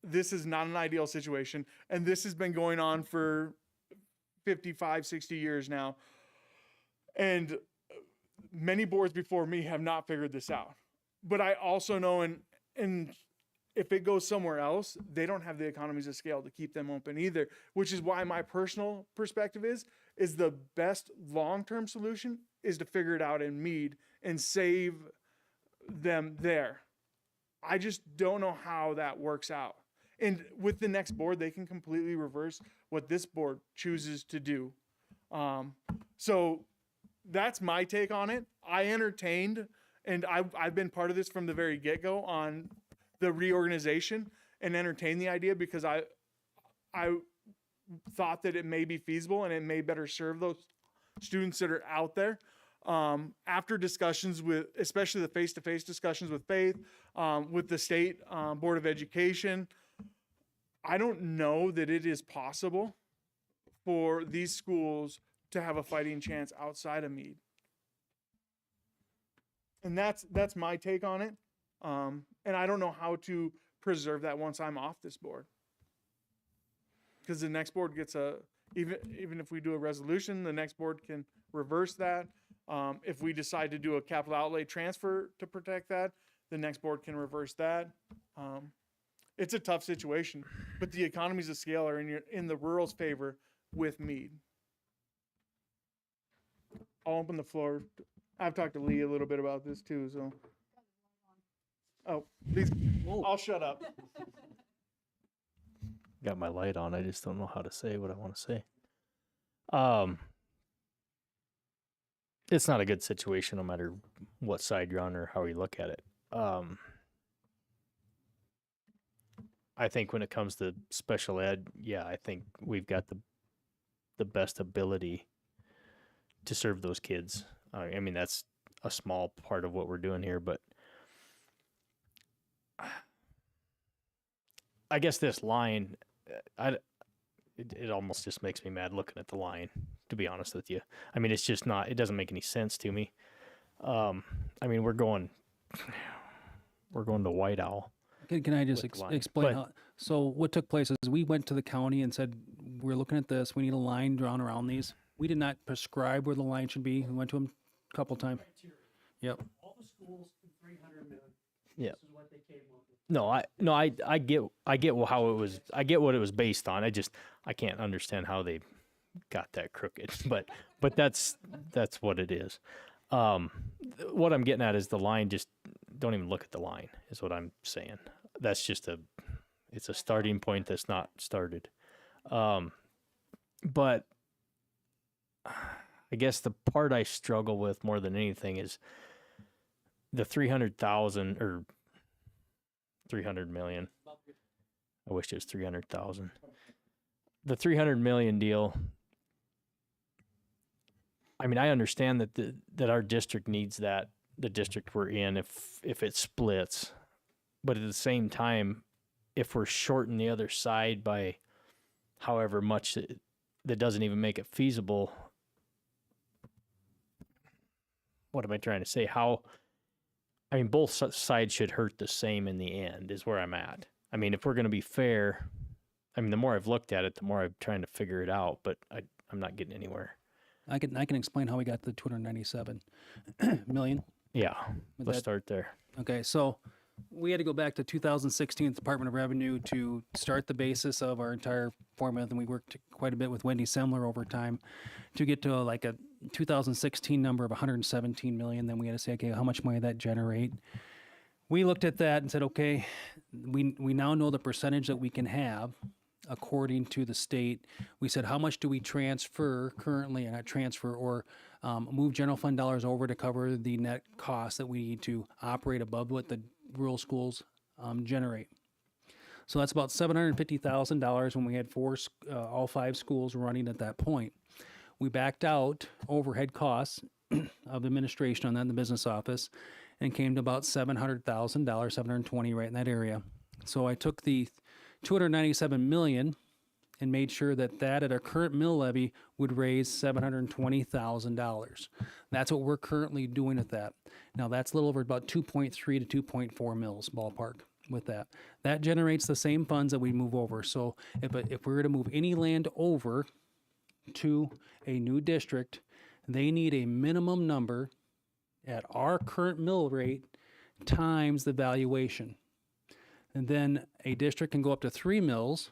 this is not an ideal situation, and this has been going on for 55, 60 years now. And many boards before me have not figured this out. But I also know, and if it goes somewhere else, they don't have the economies of scale to keep them open either, which is why my personal perspective is the best long-term solution is to figure it out in Meade and save them there. I just don't know how that works out. And with the next board, they can completely reverse what this board chooses to do. So that's my take on it. I entertained, and I've been part of this from the very get-go on the reorganization, and entertained the idea because I thought that it may be feasible and it may better serve those students that are out there. After discussions with, especially the face-to-face discussions with Faith, with the state Board of Education, I don't know that it is possible for these schools to have a fighting chance outside of Meade. And that's my take on it. And I don't know how to preserve that once I'm off this board. Because the next board gets even if we do a resolution, the next board can reverse that. If we decide to do a capital outlay transfer to protect that, the next board can reverse that. It's a tough situation, but the economies of scale are in the rural's favor with Meade. I'll open the floor. I've talked to Lee a little bit about this too, so. Oh, please, I'll shut up. Got my light on. I just don't know how to say what I want to say. It's not a good situation no matter what side you're on or how you look at it. I think when it comes to special ed, yeah, I think we've got the best ability to serve those kids. I mean, that's a small part of what we're doing here, but I guess this line, it almost just makes me mad looking at the line, to be honest with you. I mean, it's just not, it doesn't make any sense to me. I mean, we're going to White Owl. Can I just with the line. explain But- how? So what took place is we went to the county and said, we're looking at this. We need a line drawn around these. We did not prescribe where the line should be. We went to them a couple times. Yep. All the schools in 300 million. Yeah. This is what they came up with. I get how it was. I get what it was based on. I can't understand how they got that crooked, but that's what it is. What I'm getting at is the line. Just don't even look at the line. Is what I'm saying. That's just it's a starting point that's not started. But I guess the part I struggle with more than anything is the 300,000 or 300 million. I wish it was 300,000. The 300 million deal. I mean, I understand that our district needs that, the district we're in, if it splits. But at the same time, if we're shorting the other side by however much that doesn't even make it feasible, what am I trying to say? I mean, both sides should hurt the same in the end is where I'm at. I mean, if we're going to be fair, I mean, the more I've looked at it, the more I'm trying to figure it out, but I'm not getting anywhere. I can explain how we got to the 297 million. Yeah, Would let's that- start there. Okay, so we had to go back to 2016 Department of Revenue to start the basis of our entire formula. Then we worked quite a bit with Wendy Semler over time to get to like a 2016 number of 117 million. Then we had to say, okay, how much money did that generate? We looked at that and said, okay, we now know the percentage that we can have according to the state. We said, how much do we transfer currently, and not transfer, or move general fund dollars over to cover the net cost that we need to operate above what the rural schools generate. So that's about $750,000 when we had all 5 schools running at that point. We backed out overhead costs of administration on that in the business office and came to about $700,000, $720 right in that area. So I took the 297 million and made sure that at our current mill levy would raise $720,000. That's what we're currently doing with that. Now that's a little over about 2.3 to 2.4 mills ballpark with that. That generates the same funds that we move over. So if we were to move any land over to a new district, they need a minimum number at our current mill rate times the valuation. And then a district can go up to 3 mills,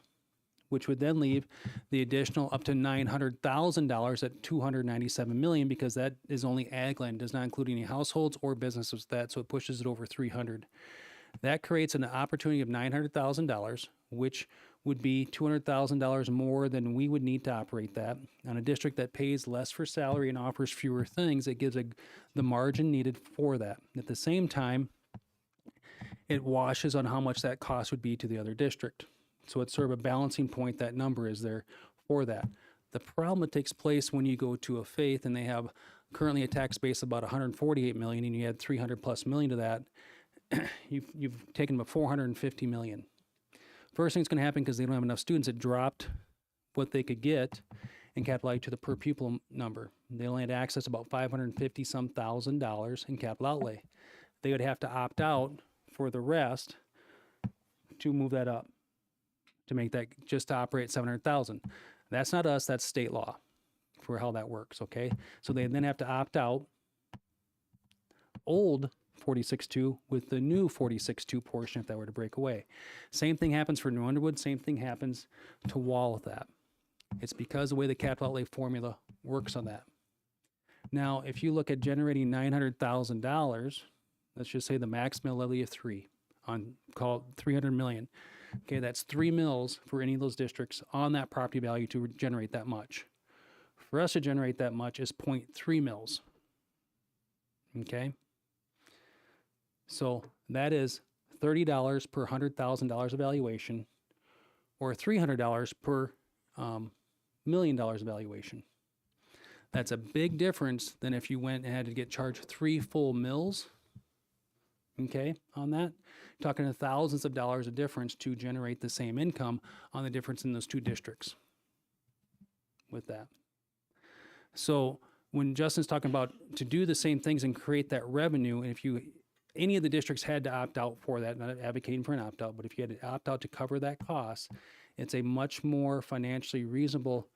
which would then leave the additional up to $900,000 at 297 million, because that is only ag land, does not include any households or businesses with that, so it pushes it over 300. That creates an opportunity of $900,000, which would be $200,000 more than we would need to operate that. On a district that pays less for salary and offers fewer things, it gives the margin needed for that. At the same time, it washes on how much that cost would be to the other district. So it's sort of a balancing point. That number is there for that. The problem that takes place when you go to a faith and they have currently a tax base of about 148 million and you add 300 plus million to that, you've taken about 450 million. First thing that's going to happen, because they don't have enough students, it dropped what they could get and capital outlay to the per pupil number. They only had access to about $550,000 in capital outlay. They would have to opt out for the rest to move that up, to make that just to operate 700,000. That's not us, that's state law for how that works, okay? So they then have to opt out old 46.2 with the new 46.2 portion if that were to break away. Same thing happens for New Underwood, same thing happens to Wall with that. It's because the way the capital outlay formula works on that. Now, if you look at generating $900,000, let's just say the max mill levy of 3 on call 300 million. Okay, that's 3 mills for any of those districts on that property value to generate that much. For us to generate that much is 0.3 mills. Okay, so that is $30 per $100,000 evaluation, or $300 per $1 million evaluation. That's a big difference than if you went and had to get charged 3 full mills. Okay, on that, talking to thousands of dollars of difference to generate the same income on the difference in those 2 districts with that. So when Justin's talking about to do the same things and create that revenue, and if any of the districts had to opt out for that, not advocating for an opt out, but if you had to opt out to cover that cost, it's a much more financially reasonable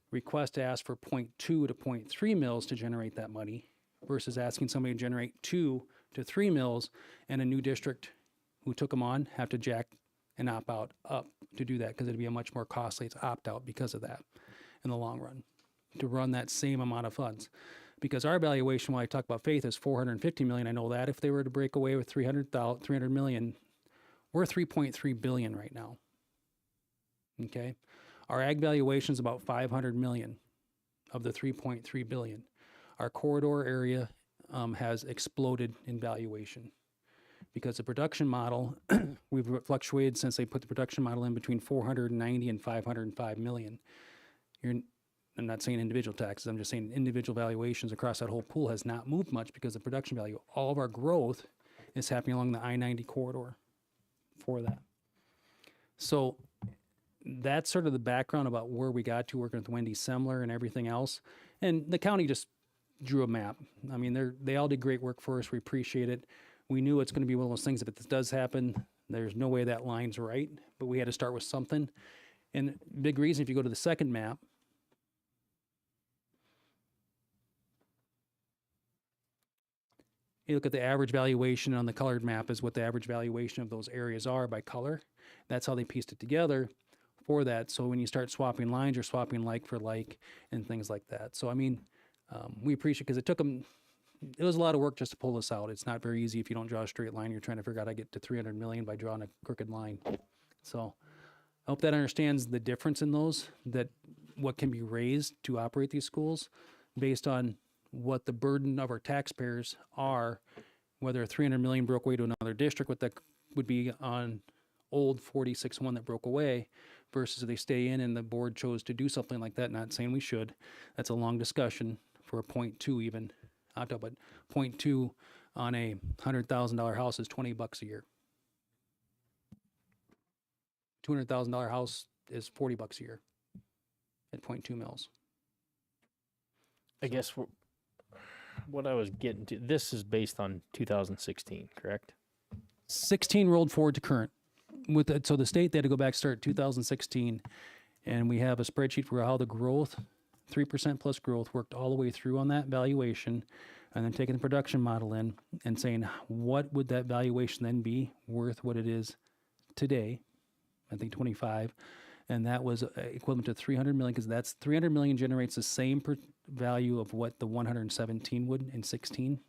request to ask for 0.2 to 0.3 mills to generate that money versus asking somebody to generate 2 to 3 mills, and a new district who took them on have to jack and opt out up to do that, because it'd be a much more costly to opt out because of that in the long run to run that same amount of funds. Because our evaluation, when I talk about faith, is 450 million. I know that if they were to break away with 300 million, we're 3.3 billion right now. Okay, our ag valuation is about 500 million of the 3.3 billion. Our corridor area has exploded in valuation because the production model, we've fluctuated since they put the production model in between 490 and 505 million. I'm not saying individual taxes, I'm just saying individual valuations across that whole pool has not moved much because of production value. All of our growth is happening along the I-90 corridor for that. So that's sort of the background about where we got to working with Wendy Semler and everything else. And the county just drew a map. I mean, they all did great work for us. We appreciate it. We knew it's going to be one of those things. If this does happen, there's no way that line's right, but we had to start with something. And big reason, if you go to the second map, you look at the average valuation on the colored map is what the average valuation of those areas are by color. That's how they pieced it together for that. So when you start swapping lines, you're swapping like for like and things like that. So, I mean, we appreciate, because it took them, it was a lot of work just to pull this out. It's not very easy if you don't draw a straight line. You're trying to figure out how to get to 300 million by drawing a crooked line. So I hope that understands the difference in those, that what can be raised to operate these schools based on what the burden of our taxpayers are, whether 300 million broke away to another district, what that would be on old 46-1 that broke away, versus if they stay in and the board chose to do something like that. Not saying we should. That's a long discussion for a 0.2 even, but 0.2 on a $100,000 house is $20 a year. $200,000 house is $40 a year at 0.2 mils. I guess what I was getting to, this is based on 2016, correct? 16 rolled forward to current. So the state, they had to go back, start 2016, and we have a spreadsheet for how the growth, 3% plus growth, worked all the way through on that valuation, and then taking the production model in and saying, what would that valuation then be worth what it is today? I think 25, and that was equivalent to 300 million, because that's 300 million generates the same value of what the 117 would in 16.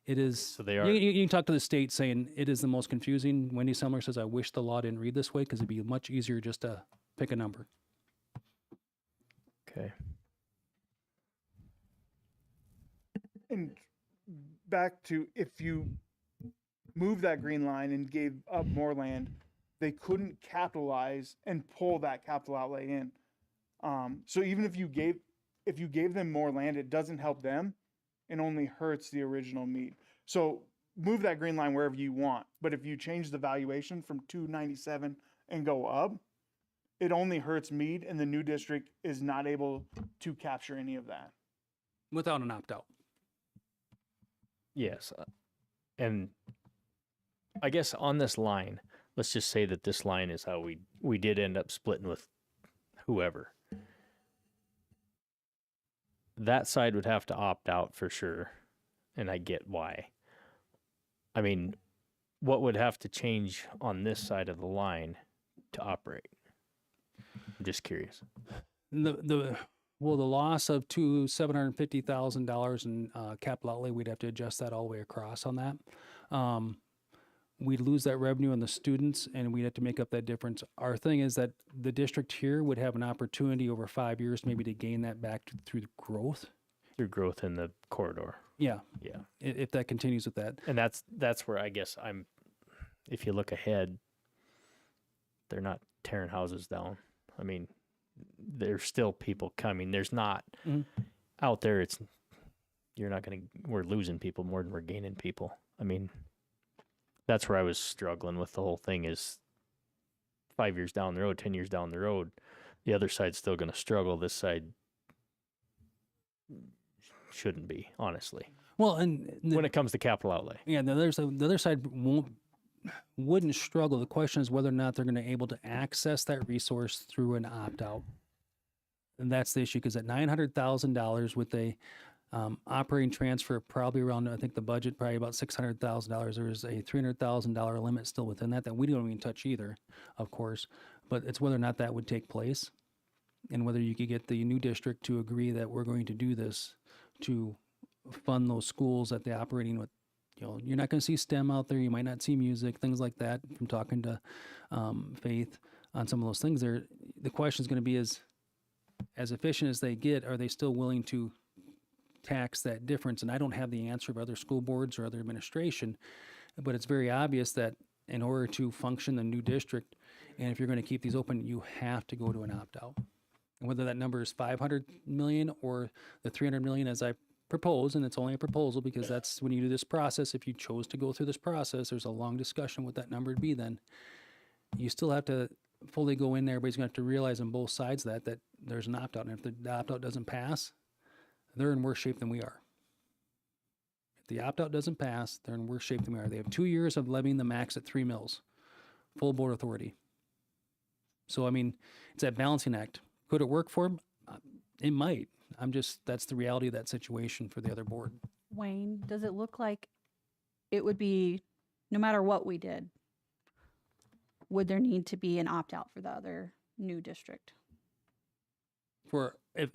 It is. So they are. You can talk to the state saying it is the most confusing. Wendy Sumler says, "I wish the law didn't read this way, because it'd be much easier just to pick a number." Okay. And back to, if you move that green line and gave up more land, they couldn't capitalize and pull that capital outlay in. So even if you gave them more land, it doesn't help them. It only hurts the original Meade. So move that green line wherever you want. But if you change the valuation from 297 and go up, it only hurts Meade, and the new district is not able to capture any of that. Without an opt-out. Yes. And I guess on this line, let's just say that this line is how we did end up splitting with whoever. That side would have to opt out for sure, and I get why. I mean, what would have to change on this side of the line to operate? I'm just curious. The loss of $750,000 in capital outlay, we'd have to adjust that all the way across on that. We'd lose that revenue on the students, and we'd have to make up that difference. Our thing is that the district here would have an opportunity over 5 years maybe to gain that back through the growth. Through growth in the corridor. Yeah. Yeah. If that continues with that. And that's where I guess if you look ahead, they're not tearing houses down. I mean, there's still people coming. There's not out there. We're losing people more than we're gaining people. I mean, that's where I was struggling with the whole thing is 5 years down the road, 10 years down the road, the other side's still going to struggle. This side shouldn't be, honestly. Well, and when it comes to capital outlay. Yeah, the other side wouldn't struggle. The question is whether or not they're going to be able to access that resource through an opt-out. And that's the issue, because at $900,000 with a operating transfer probably around, I think the budget probably about $600,000. There's a $300,000 limit still within that we don't even touch either, of course. But it's whether or not that would take place, and whether you could get the new district to agree that we're going to do this to fund those schools that they're operating with. You know, you're not going to see STEM out there. You might not see music, things like that. From talking to Faith on some of those things, there, the question is going to be as efficient as they get, are they still willing to tax that difference? And I don't have the answer of other school boards or other administration, but it's very obvious that in order to function the new district, and if you're going to keep these open, you have to go to an opt-out. And whether that number is 500 million or the 300 million as I propose, and it's only a proposal because that's when you do this process, if you chose to go through this process, there's a long discussion what that number would be then. You still have to fully go in there. Everybody's going to have to realize on both sides that there's an opt-out. And if the opt-out doesn't pass, they're in worse shape than we are. If the opt-out doesn't pass, they're in worse shape than we are. They have 2 years of levying the max at 3 mils, full board authority. So, I mean, it's that balancing act. Could it work for them? It might. That's the reality of that situation for the other board. Wayne, does it look like it would be, no matter what we did, would there need to be an opt-out for the other new district? For if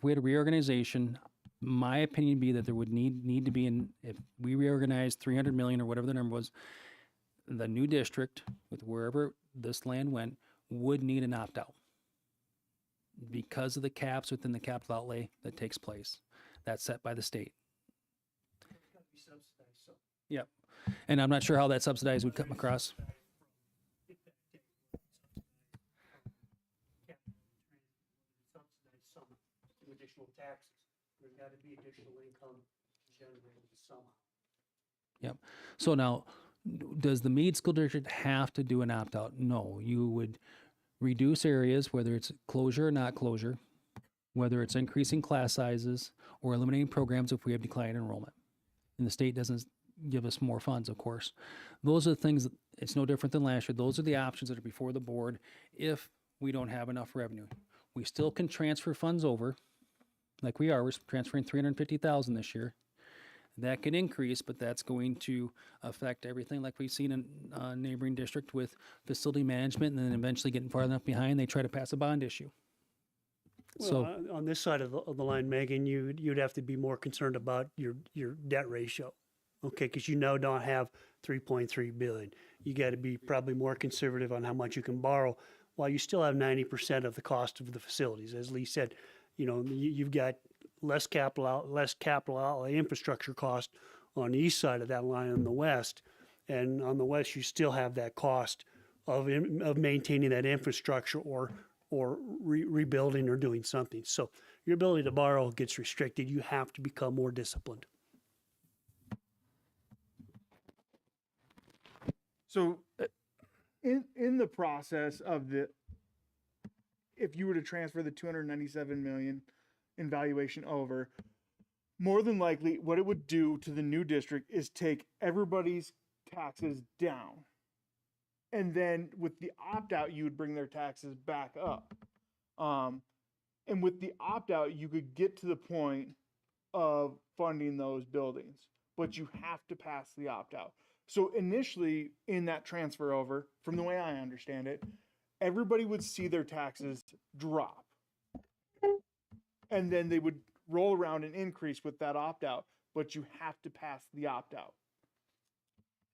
we had a reorganization, my opinion would be that there would need to be if we reorganized 300 million or whatever the number was, the new district with wherever this land went would need an opt-out because of the caps within the capital outlay that takes place. That's set by the state. Yep. And I'm not sure how that subsidized would come across. Additional taxes. There's got to be additional income generated somehow. Yep. So now, does the Meade School District have to do an opt-out? No. You would reduce areas, whether it's closure or not closure, whether it's increasing class sizes or eliminating programs if we have declining enrollment. And the state doesn't give us more funds, of course. Those are the things, it's no different than last year. Those are the options that are before the board if we don't have enough revenue. We still can transfer funds over, like we are. We're transferring 350,000 this year. That could increase, but that's going to affect everything like we've seen in a neighboring district with facility management, and then eventually getting far enough behind, they try to pass a bond issue. Well, So on this side of the line, Megan, you'd have to be more concerned about your debt ratio, okay? Because you now don't have 3.3 billion. You got to be probably more conservative on how much you can borrow, while you still have 90% of the cost of the facilities. As Lee said, you've got less capital outlay infrastructure cost on the east side of that line on the west, and on the west you still have that cost of maintaining that infrastructure or rebuilding or doing something. So your ability to borrow gets restricted. You have to become more disciplined. So, in the process of if you were to transfer the 297 million in valuation over, more than likely what it would do to the new district is take everybody's taxes down. And then with the opt-out, you would bring their taxes back up. And with the opt-out, you could get to the point of funding those buildings, but you have to pass the opt-out. So initially in that transfer over, from the way I understand it, everybody would see their taxes drop. And then they would roll around and increase with that opt-out, but you have to pass the opt-out.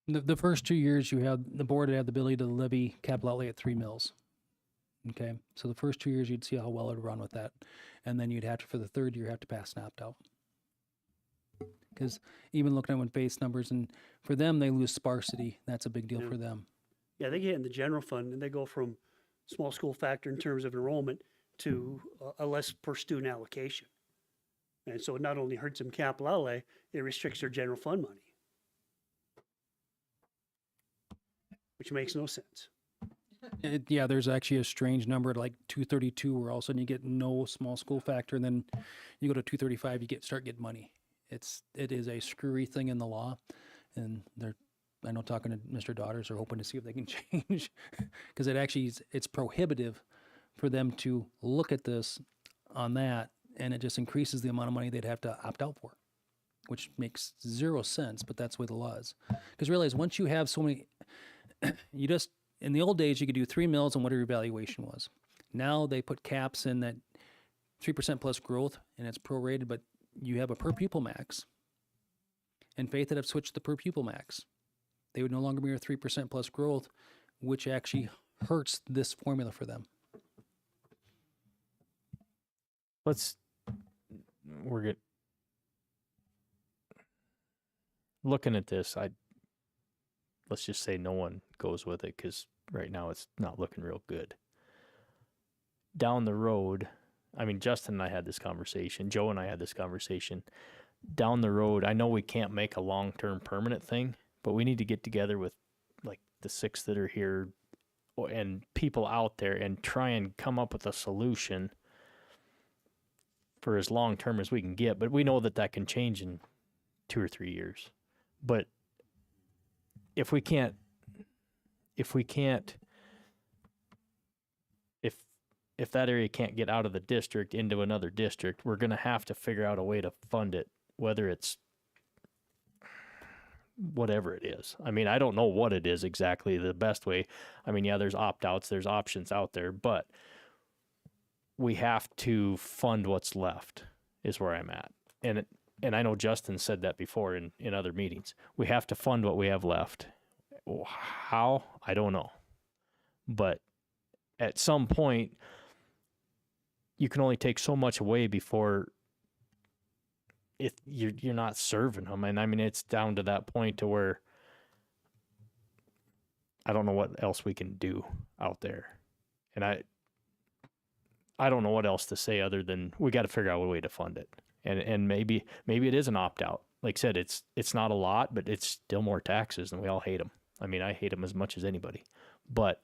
the first 2 years, the board had the ability to levy capital outlay at 3 mills. Okay, so the first 2 years, you'd see how well it would run with that. And then you'd have to, for the third year, have to pass an opt-out. Because even looking at with base numbers, and for them, they lose sparsity. That's a big deal for them. Yeah, they get in the general fund and they go from small school factor in terms of enrollment to a less per student allocation. And so it not only hurts them capital outlay, it restricts their general fund money, which makes no sense. Yeah, there's actually a strange number at like 232 where all of a sudden you get no small school factor, and then you go to 235, you start getting money. It is a screwy thing in the law, and I know talking to Mr. Daughters are hoping to see if they can change, because it's prohibitive for them to look at this on that, and it just increases the amount of money they'd have to opt out for, which makes zero sense, but that's the way the law is. Because realize once you have so many, in the old days you could do 3 mills on whatever your valuation was. Now they put caps in that 3% plus growth, and it's prorated, but you have a per pupil max. And Faith had switched the per pupil max. They would no longer be a 3% plus growth, which actually hurts this formula for them. Looking at this, let's just say no one goes with it, because right now it's not looking real good. Down the road, I mean, Justin and I had this conversation, Joe and I had this conversation. Down the road, I know we can't make a long-term permanent thing, but we need to get together with like the 6 that are here and people out there and try and come up with a solution for as long-term as we can get. But we know that can change in 2 or 3 years. But if that area can't get out of the district into another district, we're going to have to figure out a way to fund it, whether it's whatever it is. I mean, I don't know what it is exactly the best way. I mean, yeah, there's opt-outs, there's options out there, but we have to fund what's left is where I'm at. And I know Justin said that before in other meetings. We have to fund what we have left. How? I don't know. But at some point, you can only take so much away before you're not serving them. And I mean, it's down to that point to where I don't know what else we can do out there. And I don't know what else to say other than we got to figure out a way to fund it. And maybe it is an opt-out. Like I said, it's not a lot, but it's still more taxes, and we all hate them. I mean, I hate them as much as anybody. But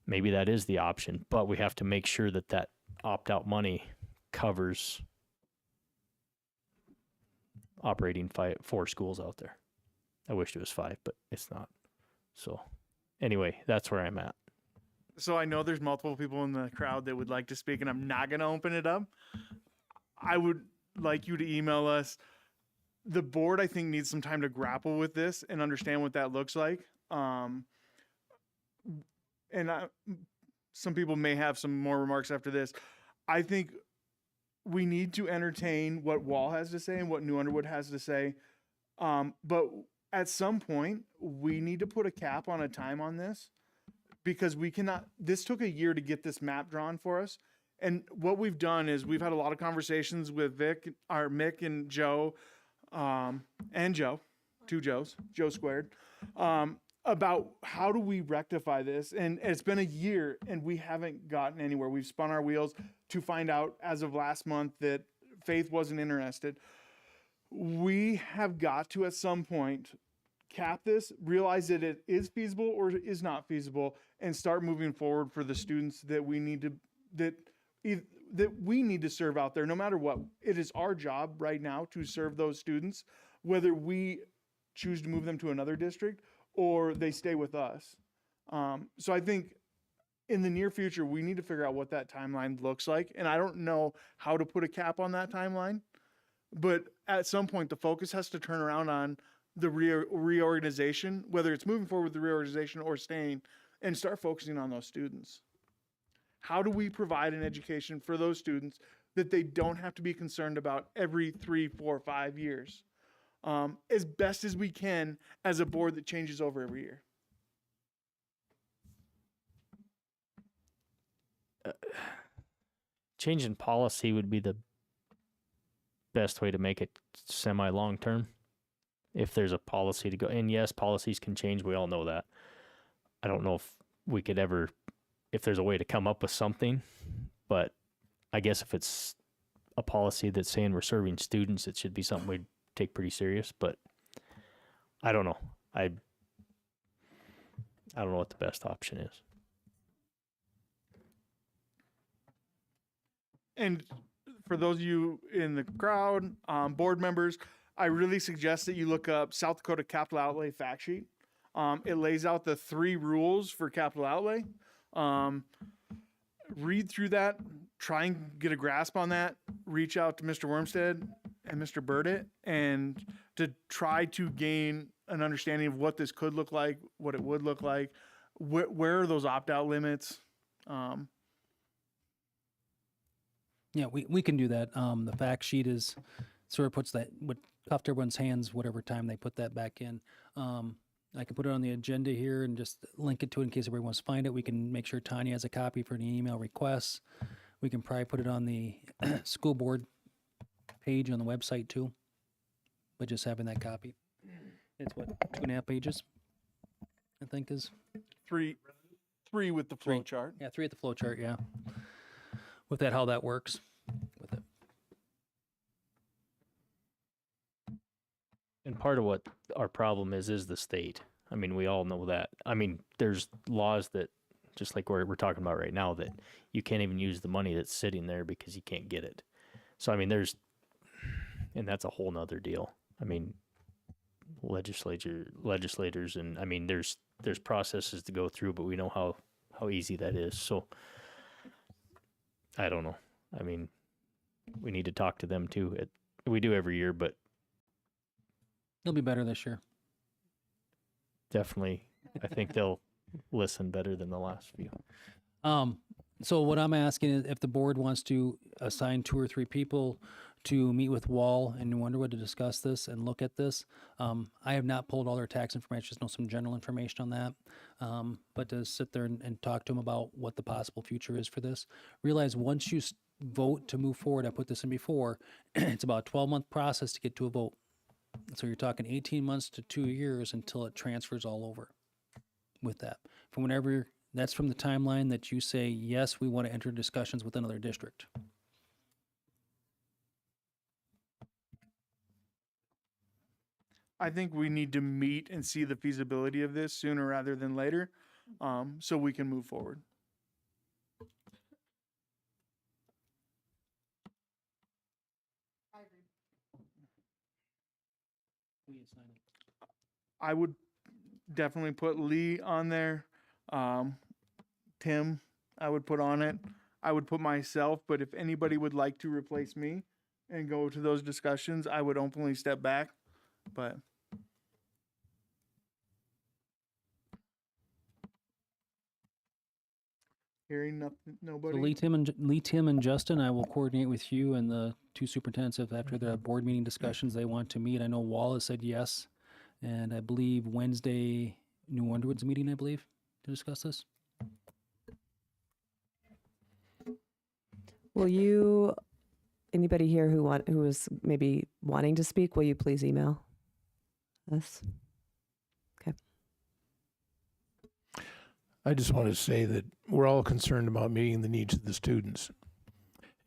maybe that is the option. But we have to make sure that opt-out money covers operating 4 schools out there. I wished it was 5, but it's not. So anyway, that's where I'm at. So I know there's multiple people in the crowd that would like to speak, and I'm not going to open it up. I would like you to email us. The board, I think, needs some time to grapple with this and understand what that looks like. Some people may have some more remarks after this. I think we need to entertain what Wall has to say and what New Underwood has to say. But at some point, we need to put a cap on a time on this, because we cannot, this took a year to get this map drawn for us. And what we've done is we've had a lot of conversations with Mick and Joe, and Joe, 2 Joes, Joe squared, about how do we rectify this. And it's been a year and we haven't gotten anywhere. We've spun our wheels to find out as of last month that Faith wasn't interested. We have got to, at some point, cap this, realize that it is feasible or is not feasible, and start moving forward for the students that we need to serve out there, no matter what. It is our job right now to serve those students, whether we choose to move them to another district or they stay with us. So I think in the near future, we need to figure out what that timeline looks like. And I don't know how to put a cap on that timeline, but at some point the focus has to turn around on the reorganization, whether it's moving forward with the reorganization or staying, and start focusing on those students. How do we provide an education for those students that they don't have to be concerned about every 3, 4, 5 years, as best as we can as a board that changes over every year? Changing policy would be the best way to make it semi-long term. If there's a policy to go, and yes, policies can change. We all know that. I don't know if we could ever, if there's a way to come up with something, but I guess if it's a policy that's saying we're serving students, it should be something we'd take pretty serious, but I don't know. I don't know what the best option is. And for those of you in the crowd, board members, I really suggest that you look up South Dakota Capital Outlay Fact Sheet. It lays out the 3 rules for capital outlay. Read through that, try and get a grasp on that, reach out to Mr. Wormstead and Mr. Burdett, and to try to gain an understanding of what this could look like, what it would look like, where are those opt-out limits. Yeah, we can do that. The fact sheet is sort of puts that, what cuffed everyone's hands, whatever time they put that back in. I can put it on the agenda here and just link it to it in case everyone wants to find it. We can make sure Tanya has a copy for any email requests. We can probably put it on the school board page on the website too, but just having that copy. It's what, 2.5 pages, I think is. 3 with the flow chart. Yeah, 3 at the flow chart, yeah. With that, how that works with it. And part of what our problem is the state. I mean, we all know that. I mean, there's laws that, just like we're talking about right now, that you can't even use the money that's sitting there because you can't get it. So, I mean, and that's a whole nother deal. I mean, legislators, and I mean, there's processes to go through, but we know how easy that is. So, I don't know. I mean, we need to talk to them too. We do every year, but It'll be better this year. definitely, I think they'll listen better than the last few. So what I'm asking is if the board wants to assign 2 or 3 people to meet with Wall and New Underwood to discuss this and look at this. I have not pulled all their tax information, just know some general information on that. But to sit there and talk to them about what the possible future is for this. Realize once you vote to move forward, I put this in before, it's about a 12-month process to get to a vote. So you're talking 18 months to 2 years until it transfers all over with that. From whenever, that's from the timeline that you say, yes, we want to enter discussions with another district. I think we need to meet and see the feasibility of this sooner rather than later, so we can move forward. I would definitely put Lee on there. Tim, I would put on it. I would put myself, but if anybody would like to replace me and go to those discussions, I would openly step back. But hearing nothing, So nobody. Lee, Tim, and Justin, I will coordinate with you and the 2 superintendents if after the board meeting discussions they want to meet. I know Wall has said yes, and I believe Wednesday, New Underwood's meeting, I believe, to discuss this. Will you, anybody here who is maybe wanting to speak, will you please email us? Okay. I just want to say that we're all concerned about meeting the needs of the students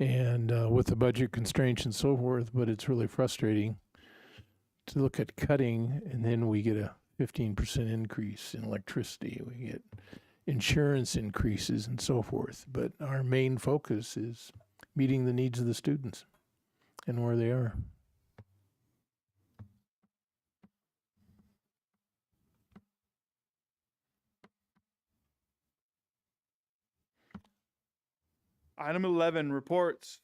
and with the budget constraints and so forth, but it's really frustrating to look at cutting and then we get a 15% increase in electricity. We get insurance increases and so forth. But our main focus is meeting the needs of the students and where they are. Item 11, reports.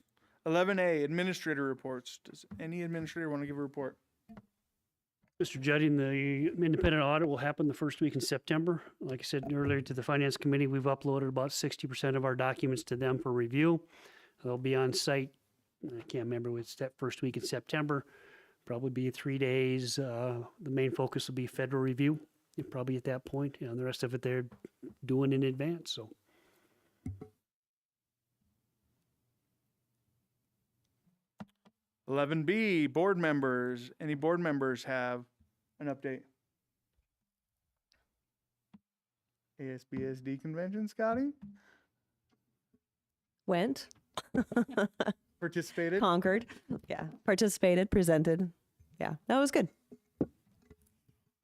11A, administrator reports. Does any administrator want to give a report? Mr. Judging, the independent audit will happen the first week in September. Like I said earlier to the Finance Committee, we've uploaded about 60% of our documents to them for review. They'll be on site, I can't remember, it's that first week in September. Probably be 3 days. The main focus will be federal review, probably at that point. And the rest of it they're doing in advance, so. $11B, board members. Any board members have an update? ASBSD convention, Scotty? Went. Participated? Conquered. Yeah. Participated, presented. Yeah. That was good.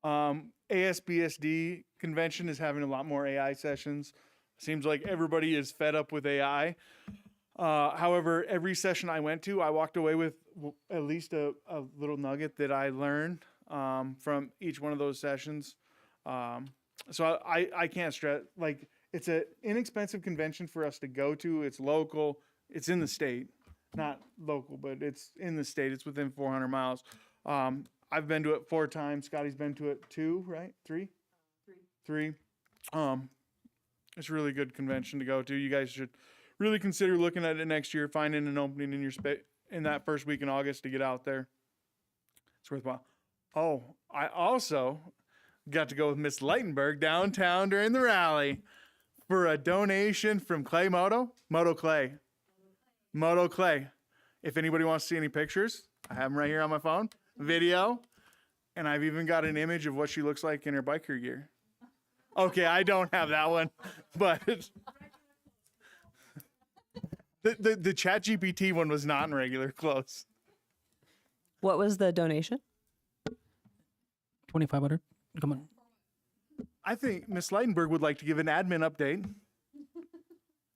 ASBSD convention is having a lot more AI sessions. Seems like everybody is fed up with AI. However, every session I went to, I walked away with at least a little nugget that I learned from each one of those sessions. So I can't stress, like, it's an inexpensive convention for us to go to. It's local. It's in the state. Not local, but it's in the state. It's within 400 miles. I've been to it 4 times. Scotty's been to it 2, right? 3? 3. It's a really good convention to go to. You guys should really consider looking at it next year, finding an opening in your in that first week in August to get out there. It's worthwhile. Oh, I also got to go with Miss Leitenberg downtown during the rally for a donation from Clay Moto Clay. If anybody wants to see any pictures, I have them right here on my phone, video, and I've even got an image of what she looks like in her biker gear. Okay, I don't have that one, but the ChatGPT one was not in regular clothes. What was the donation? 2,500. Come on. I think Miss Leitenberg would like to give an admin update.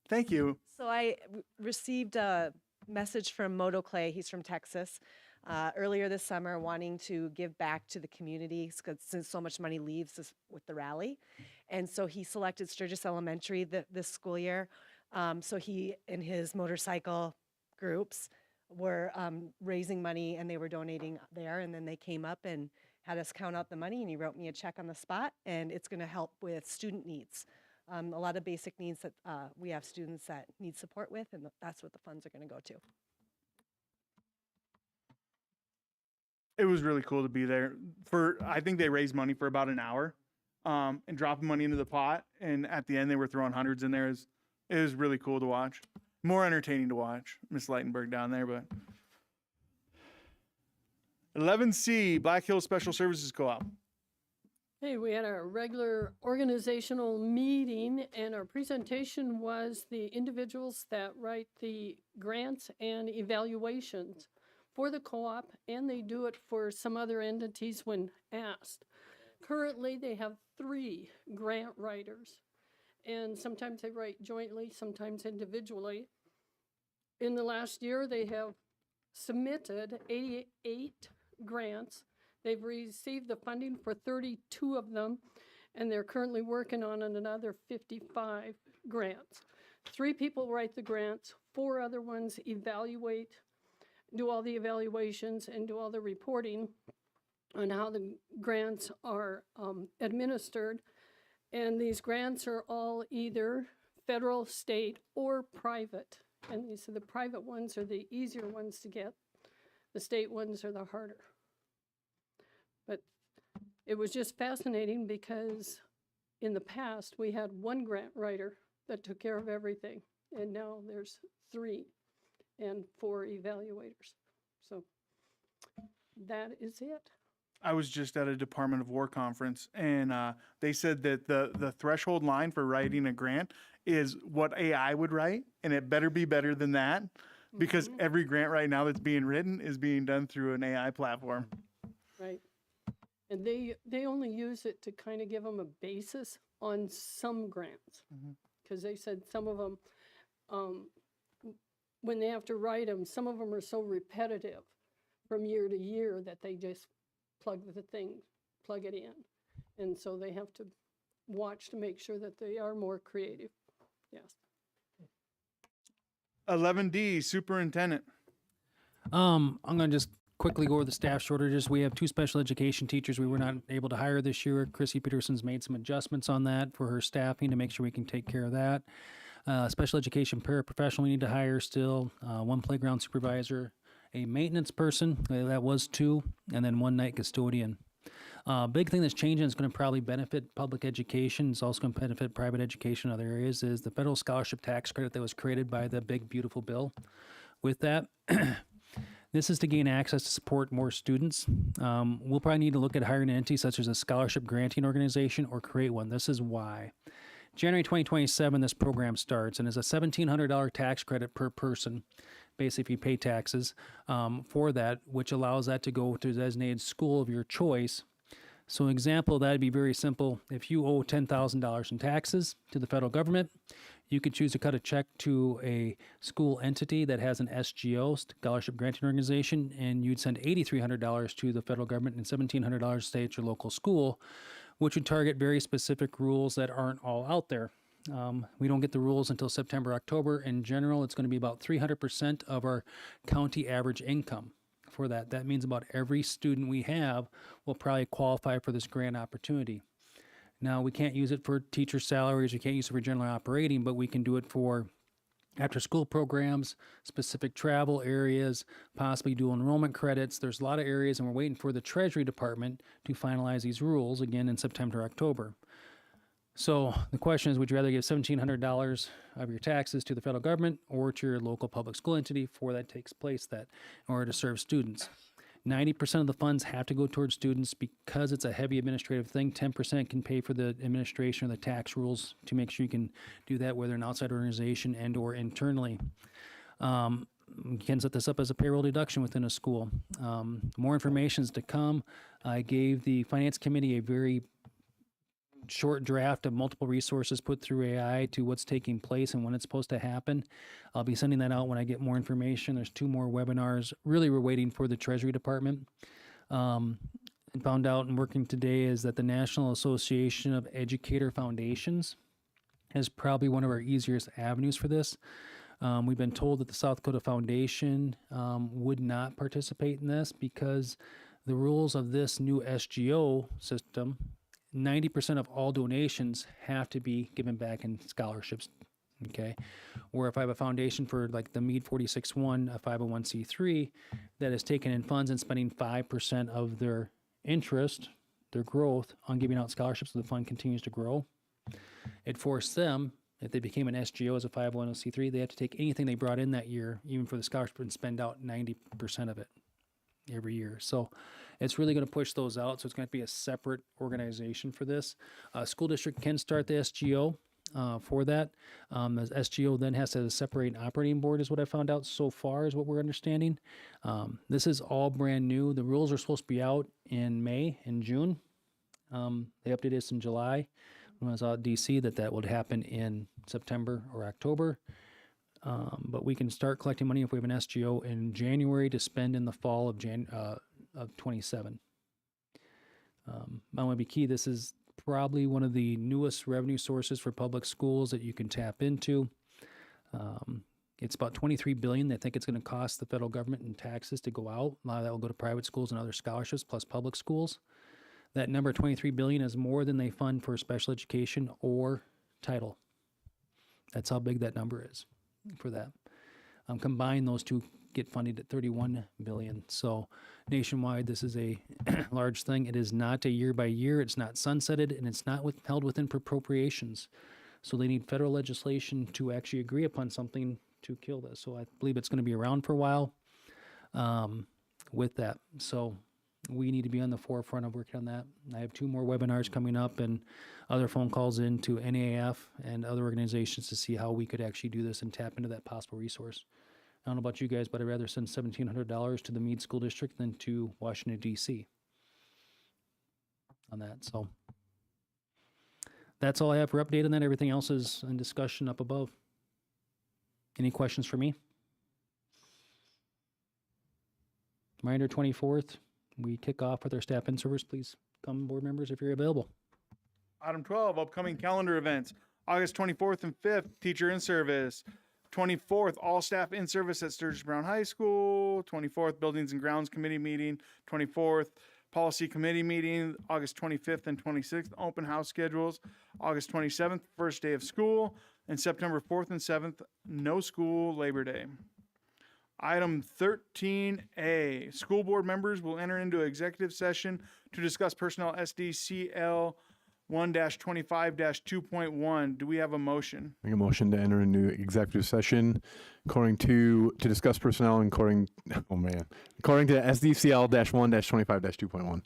Thank you. So I received a message from Moto Clay. He's from Texas. Earlier this summer, wanting to give back to the community since so much money leaves with the rally. And so he selected Sturgis Elementary this school year. So he and his motorcycle groups were raising money and they were donating there. And then they came up and had us count out the money, and he wrote me a check on the spot, and it's going to help with student needs. A lot of basic needs that we have students that need support with, and that's what the funds are going to go to. It was really cool to be there. I think they raised money for about an hour, and dropping money into the pot. And at the end, they were throwing hundreds in there. It was really cool to watch. More entertaining to watch. Miss Leitenberg down there, but 11C, Black Hills Special Services Co-op. Hey, we had our regular organizational meeting, and our presentation was the individuals that write the grants and evaluations for the co-op, and they do it for some other entities when asked. Currently, they have 3 grant writers, and sometimes they write jointly, sometimes individually. In the last year, they have submitted 88 grants. They've received the funding for 32 of them, and they're currently working on another 55 grants. 3 people write the grants, 4 other ones evaluate, do all the evaluations, and do all the reporting on how the grants are administered. And these grants are all either federal, state, or private. And these are the private ones are the easier ones to get. The state ones are the harder. But it was just fascinating because in the past we had 1 grant writer that took care of everything, and now there's 3 and 4 evaluators. So that is it. I was just at a Department of War conference, and they said that the threshold line for writing a grant is what AI would write, and it better be better than that, because every grant right now that's being written is being done through an AI platform. Right. And they only use it to kind of give them a basis on some grants, because they said some of them, when they have to write them, some of them are so repetitive from year to year that they just plug it in. And so they have to watch to make sure that they are more creative. Yes. 11D, Superintendent. I'm going to just quickly go over the staff shortages. We have 2 special education teachers we were not able to hire this year. Chrissy Peterson's made some adjustments on that for her staffing to make sure we can take care of that. Special education paraprofessional we need to hire still. 1 playground supervisor, a maintenance person, that was 2, and then 1 night custodian. Big thing that's changing is going to probably benefit public education. It's also going to benefit private education in other areas is the federal scholarship tax credit that was created by the big, beautiful bill. With that, this is to gain access to support more students. We'll probably need to look at hiring an entity such as a scholarship granting organization or create one. This is why. January 2027, this program starts, and is a $1,700 tax credit per person, basically if you pay taxes for that, which allows that to go to a designated school of your choice. So an example, that would be very simple. If you owe $10,000 in taxes to the federal government, you could choose to cut a check to a school entity that has an SGO, scholarship granting organization, and you'd send $8,300 to the federal government and $1,700 to stay at your local school, which would target very specific rules that aren't all out there. We don't get the rules until September, October. In general, it's going to be about 300% of our county average income for that. That means about every student we have will probably qualify for this grant opportunity. Now, we can't use it for teacher salaries, we can't use it for general operating, but we can do it for after-school programs, specific travel areas, possibly dual enrollment credits. There's a lot of areas, and we're waiting for the Treasury Department to finalize these rules again in September, October. So the question is, would you rather give $1,700 of your taxes to the federal government or to your local public school entity before that takes place that in order to serve students? 90% of the funds have to go towards students because it's a heavy administrative thing. 10% can pay for the administration or the tax rules to make sure you can do that, whether an outside organization and or internally. You can set this up as a payroll deduction within a school. More information is to come. I gave the Finance Committee a very short draft of multiple resources put through AI to what's taking place and when it's supposed to happen. I'll be sending that out when I get more information. There's 2 more webinars. Really, we're waiting for the Treasury Department. And found out and working today is that the National Association of Educator Foundations is probably one of our easiest avenues for this. We've been told that the South Dakota Foundation would not participate in this because The rules of this new SGO system, 90% of all donations have to be given back in scholarships. Okay. Where if I have a foundation for like the Meade 46-1, a 501c3 that is taking in funds and spending 5% of their interest, their growth on giving out scholarships so the fund continues to grow, it forced them, if they became an SGO as a 501c3, they have to take anything they brought in that year, even for the scholarship, and spend out 90% of it every year. So it's really going to push those out. So it's going to be a separate organization for this. School district can start the SGO for that. The SGO then has to separate an operating board is what I found out so far is what we're understanding. This is all brand new. The rules are supposed to be out in May and June. They updated this in July when I was out at DC that would happen in September or October. But we can start collecting money if we have an SGO in January to spend in the fall of 27. I want to be key. This is probably one of the newest revenue sources for public schools that you can tap into. It's about $23 billion. They think it's going to cost the federal government in taxes to go out. A lot of that will go to private schools and other scholarships plus public schools. That number, $23 billion, is more than they fund for special education or title. That's how big that number is for that. Combined, those two get funded at $31 billion. So nationwide, this is a large thing. It is not a year by year. It's not sunsetted, and it's not held within appropriations. So they need federal legislation to actually agree upon something to kill this. So I believe it's going to be around for a while with that. So we need to be on the forefront of working on that. I have 2 more webinars coming up and other phone calls into NAF and other organizations to see how we could actually do this and tap into that possible resource. I don't know about you guys, but I'd rather send $1,700 to the Meade School District than to Washington, D.C. on that. So that's all I have for update on that. Everything else is in discussion up above. Any questions for me? Reminder, 24th. We kick off with our staff in service. Please come, board members, if you're available. Item 12, upcoming calendar events. August 24th and 5th, teacher in service. 24th, all staff in service at Sturgis Brown High School. 24th, Buildings and Grounds Committee meeting. 24th, Policy Committee meeting. August 25th and 26th, open house schedules. August 27th, first day of school. And September 4th and 7th, no school, Labor Day. Item 13A, school board members will enter into executive session to discuss personnel SDCL 1-25-2.1. Do we have a motion? Make a motion to enter into executive session according to discuss personnel and according to SDCL -1-25-2.1.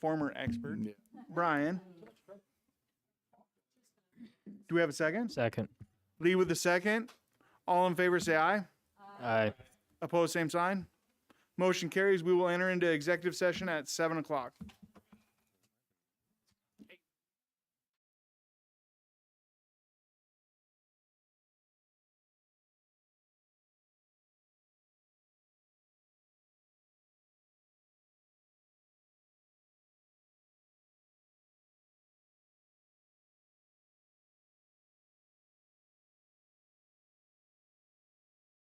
Former expert. Yeah. Brian. Do we have a second? Second. Lee with the second. All in favor say aye. Aye. Opposed, same sign. Motion carries. We will enter into executive session at 7 o'clock.